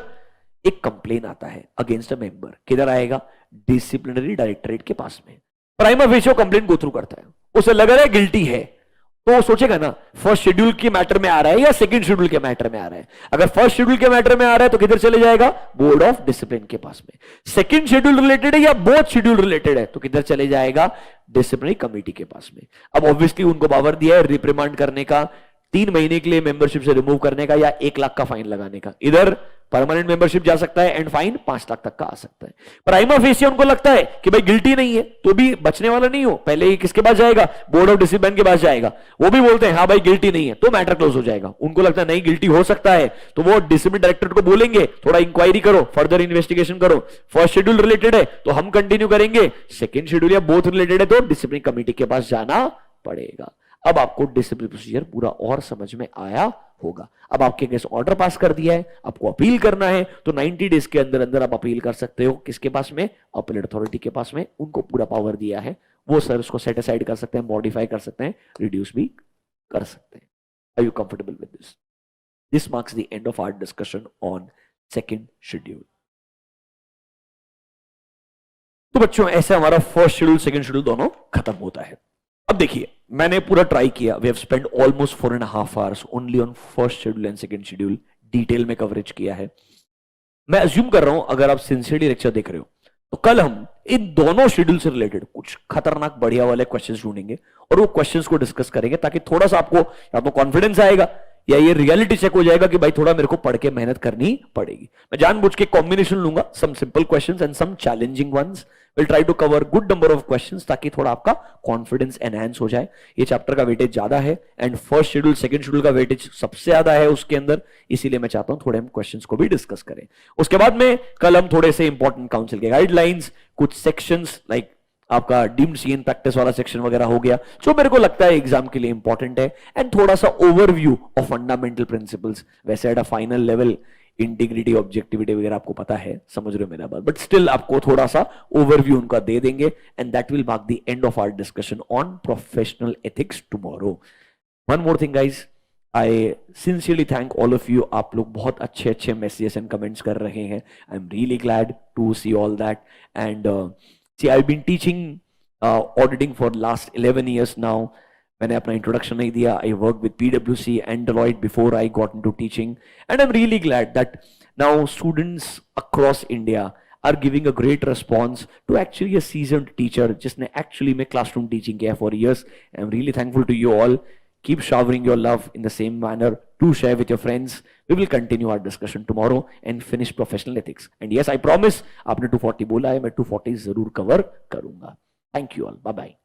एक कंप्लेन आता है अगेंस्ट अ मेंबर, किधर आएगा? डिसिप्लिनरी डायरेक्टरेट के पास में. प्राइमा फेसियो कंप्लेन गो थ्रू करता है, उसे लग रहा है गिल्टी है, तो वो सोचेगा ना फर्स्ट शेड्यूल के मैटर में आ रहा है या सेकंड शेड्यूल के मैटर में आ रहा है. अगर फर्स्ट शेड्यूल के मैटर में आ रहा है तो किधर चले जाएगा? बोर्ड ऑफ डिसिप्लिन के पास में. सेकंड शेड्यूल रिलेटेड है या बोथ शेड्यूल रिलेटेड है तो किधर चले जाएगा? डिसिप्लिनरी कमेटी के पास में. अब ऑब्वियसली उनको पावर दिया है रिप्रिमांड करने का, 3 महीने के लिए मेंबरशिप से रिमूव करने का, या 1 लाख का फाइन लगाने का. इधर परमानेंट मेंबरशिप जा सकता है एंड फाइन 5 लाख तक का आ सकता है. प्राइमा फेसिया उनको लगता है कि भाई गिल्टी नहीं है, तो भी बचने वाला नहीं हो, पहले ही किसके पास जाएगा? बोर्ड ऑफ डिसिप्लिन के पास जाएगा. वो भी बोलते हैं हाँ भाई गिल्टी नहीं है, तो मैटर क्लोज हो जाएगा. उनको लगता है नहीं गिल्टी हो सकता है, तो वो डिसिप्लिन डायरेक्टर को बोलेंगे थोड़ा इंक्वायरी करो, फर्दर इन्वेस्टिगेशन करो. फर्स्ट शेड्यूल रिलेटेड है तो हम कंटिन्यू करेंगे, सेकेंड शेड्यूल या बोथ रिलेटेड है तो डिसिप्लिन कमेटी के पास जाना पड़ेगा. अब आपको डिसिप्लिन प्रोसीजर पूरा और समझ में आया होगा. अब आपके केस ऑर्डर पास कर दिया है, आपको अपील करना है, तो 90 डेज के अंदर अंदर आप अपील कर सकते हो. किसके पास में? अपीलेट अथॉरिटी के पास में. उनको पूरा पावर दिया है, वो सर उसको सेट असाइड कर सकते हैं, मॉडिफाई कर सकते हैं, रिड्यूस भी कर सकते हैं. Are you comfortable with this? This marks the end of our discussion on second schedule. तो बच्चों ऐसे हमारा फर्स्ट शेड्यूल सेकेंड शेड्यूल दोनों खत्म होता है. अब देखिए, मैंने पूरा ट्राई किया. We have spend almost 4.5 hours only on first schedule and second schedule. Detail में कवरेज किया है. मैं अज्यूम कर रहा हूं अगर आप सिंसियरली लेक्चर देख रहे हो तो कल हम इन दोनों शेड्यूल से रिलेटेड कुछ खतरनाक बढ़िया वाले क्वेश्चंस ढूंढेंगे और वो क्वेश्चंस को डिस्कस करेंगे, ताकि थोड़ा सा आपको या तो कॉन्फिडेंस आएगा या ये रियलिटी चेक हो जाएगा कि भाई थोड़ा मेरे को पढ़ के मेहनत करनी पड़ेगी. मैं जानबूझ के कॉम्बिनेशन लूंगा, some simple questions and some challenging ones. Will try to cover good number of questions ताकि थोड़ा आपका कॉन्फिडेंस एनहांस हो जाए. ये चैप्टर का वेटेज ज्यादा है and first schedule second schedule का वेटेज सबसे ज्यादा है उसके अंदर, इसीलिए मैं चाहता हूं थोड़े हम क्वेश्चंस को भी डिस्कस करें. उसके बाद में कल हम थोड़े से इंपॉर्टेंट काउंसिल के गाइडलाइंस, कुछ सेक्शंस लाइक आपका डीम्ड सीएन प्रैक्टिस वाला सेक्शन वगैरह हो गया जो मेरे को लगता है एग्जाम के लिए इंपॉर्टेंट है, एंड थोड़ा सा ओवरव्यू ऑफ फंडामेंटल प्रिंसिपल्स. वैसे at a final level integrity objectivity वगैरह आपको पता है, समझ रहे हो मेरा बात, बट स्टिल आपको थोड़ा सा ओवरव्यू उनका दे देंगे and that will mark the end of our discussion on professional ethics tomorrow. One more thing guys, I sincerely thank all of you. आप लोग बहुत अच्छे अच्छे मैसेजेस एंड कमेंट्स कर रहे हैं. I am really glad to see all that. And see, I've been teaching auditing for last 11 years now. मैंने अपना इंट्रोडक्शन नहीं दिया. I worked with PwC and Deloitte before I got into teaching, and I'm really glad that now students across India are giving a great response to actually a seasoned teacher जिसने actually में classroom teaching किया for years. I'm really thankful to you all. Keep showering your love in the same manner. Do share with your friends. We will continue our discussion tomorrow and finish professional ethics. And yes, I promise आपने 240 बोला है, मैं 240 जरूर cover करूंगा. Thank you all. Bye bye.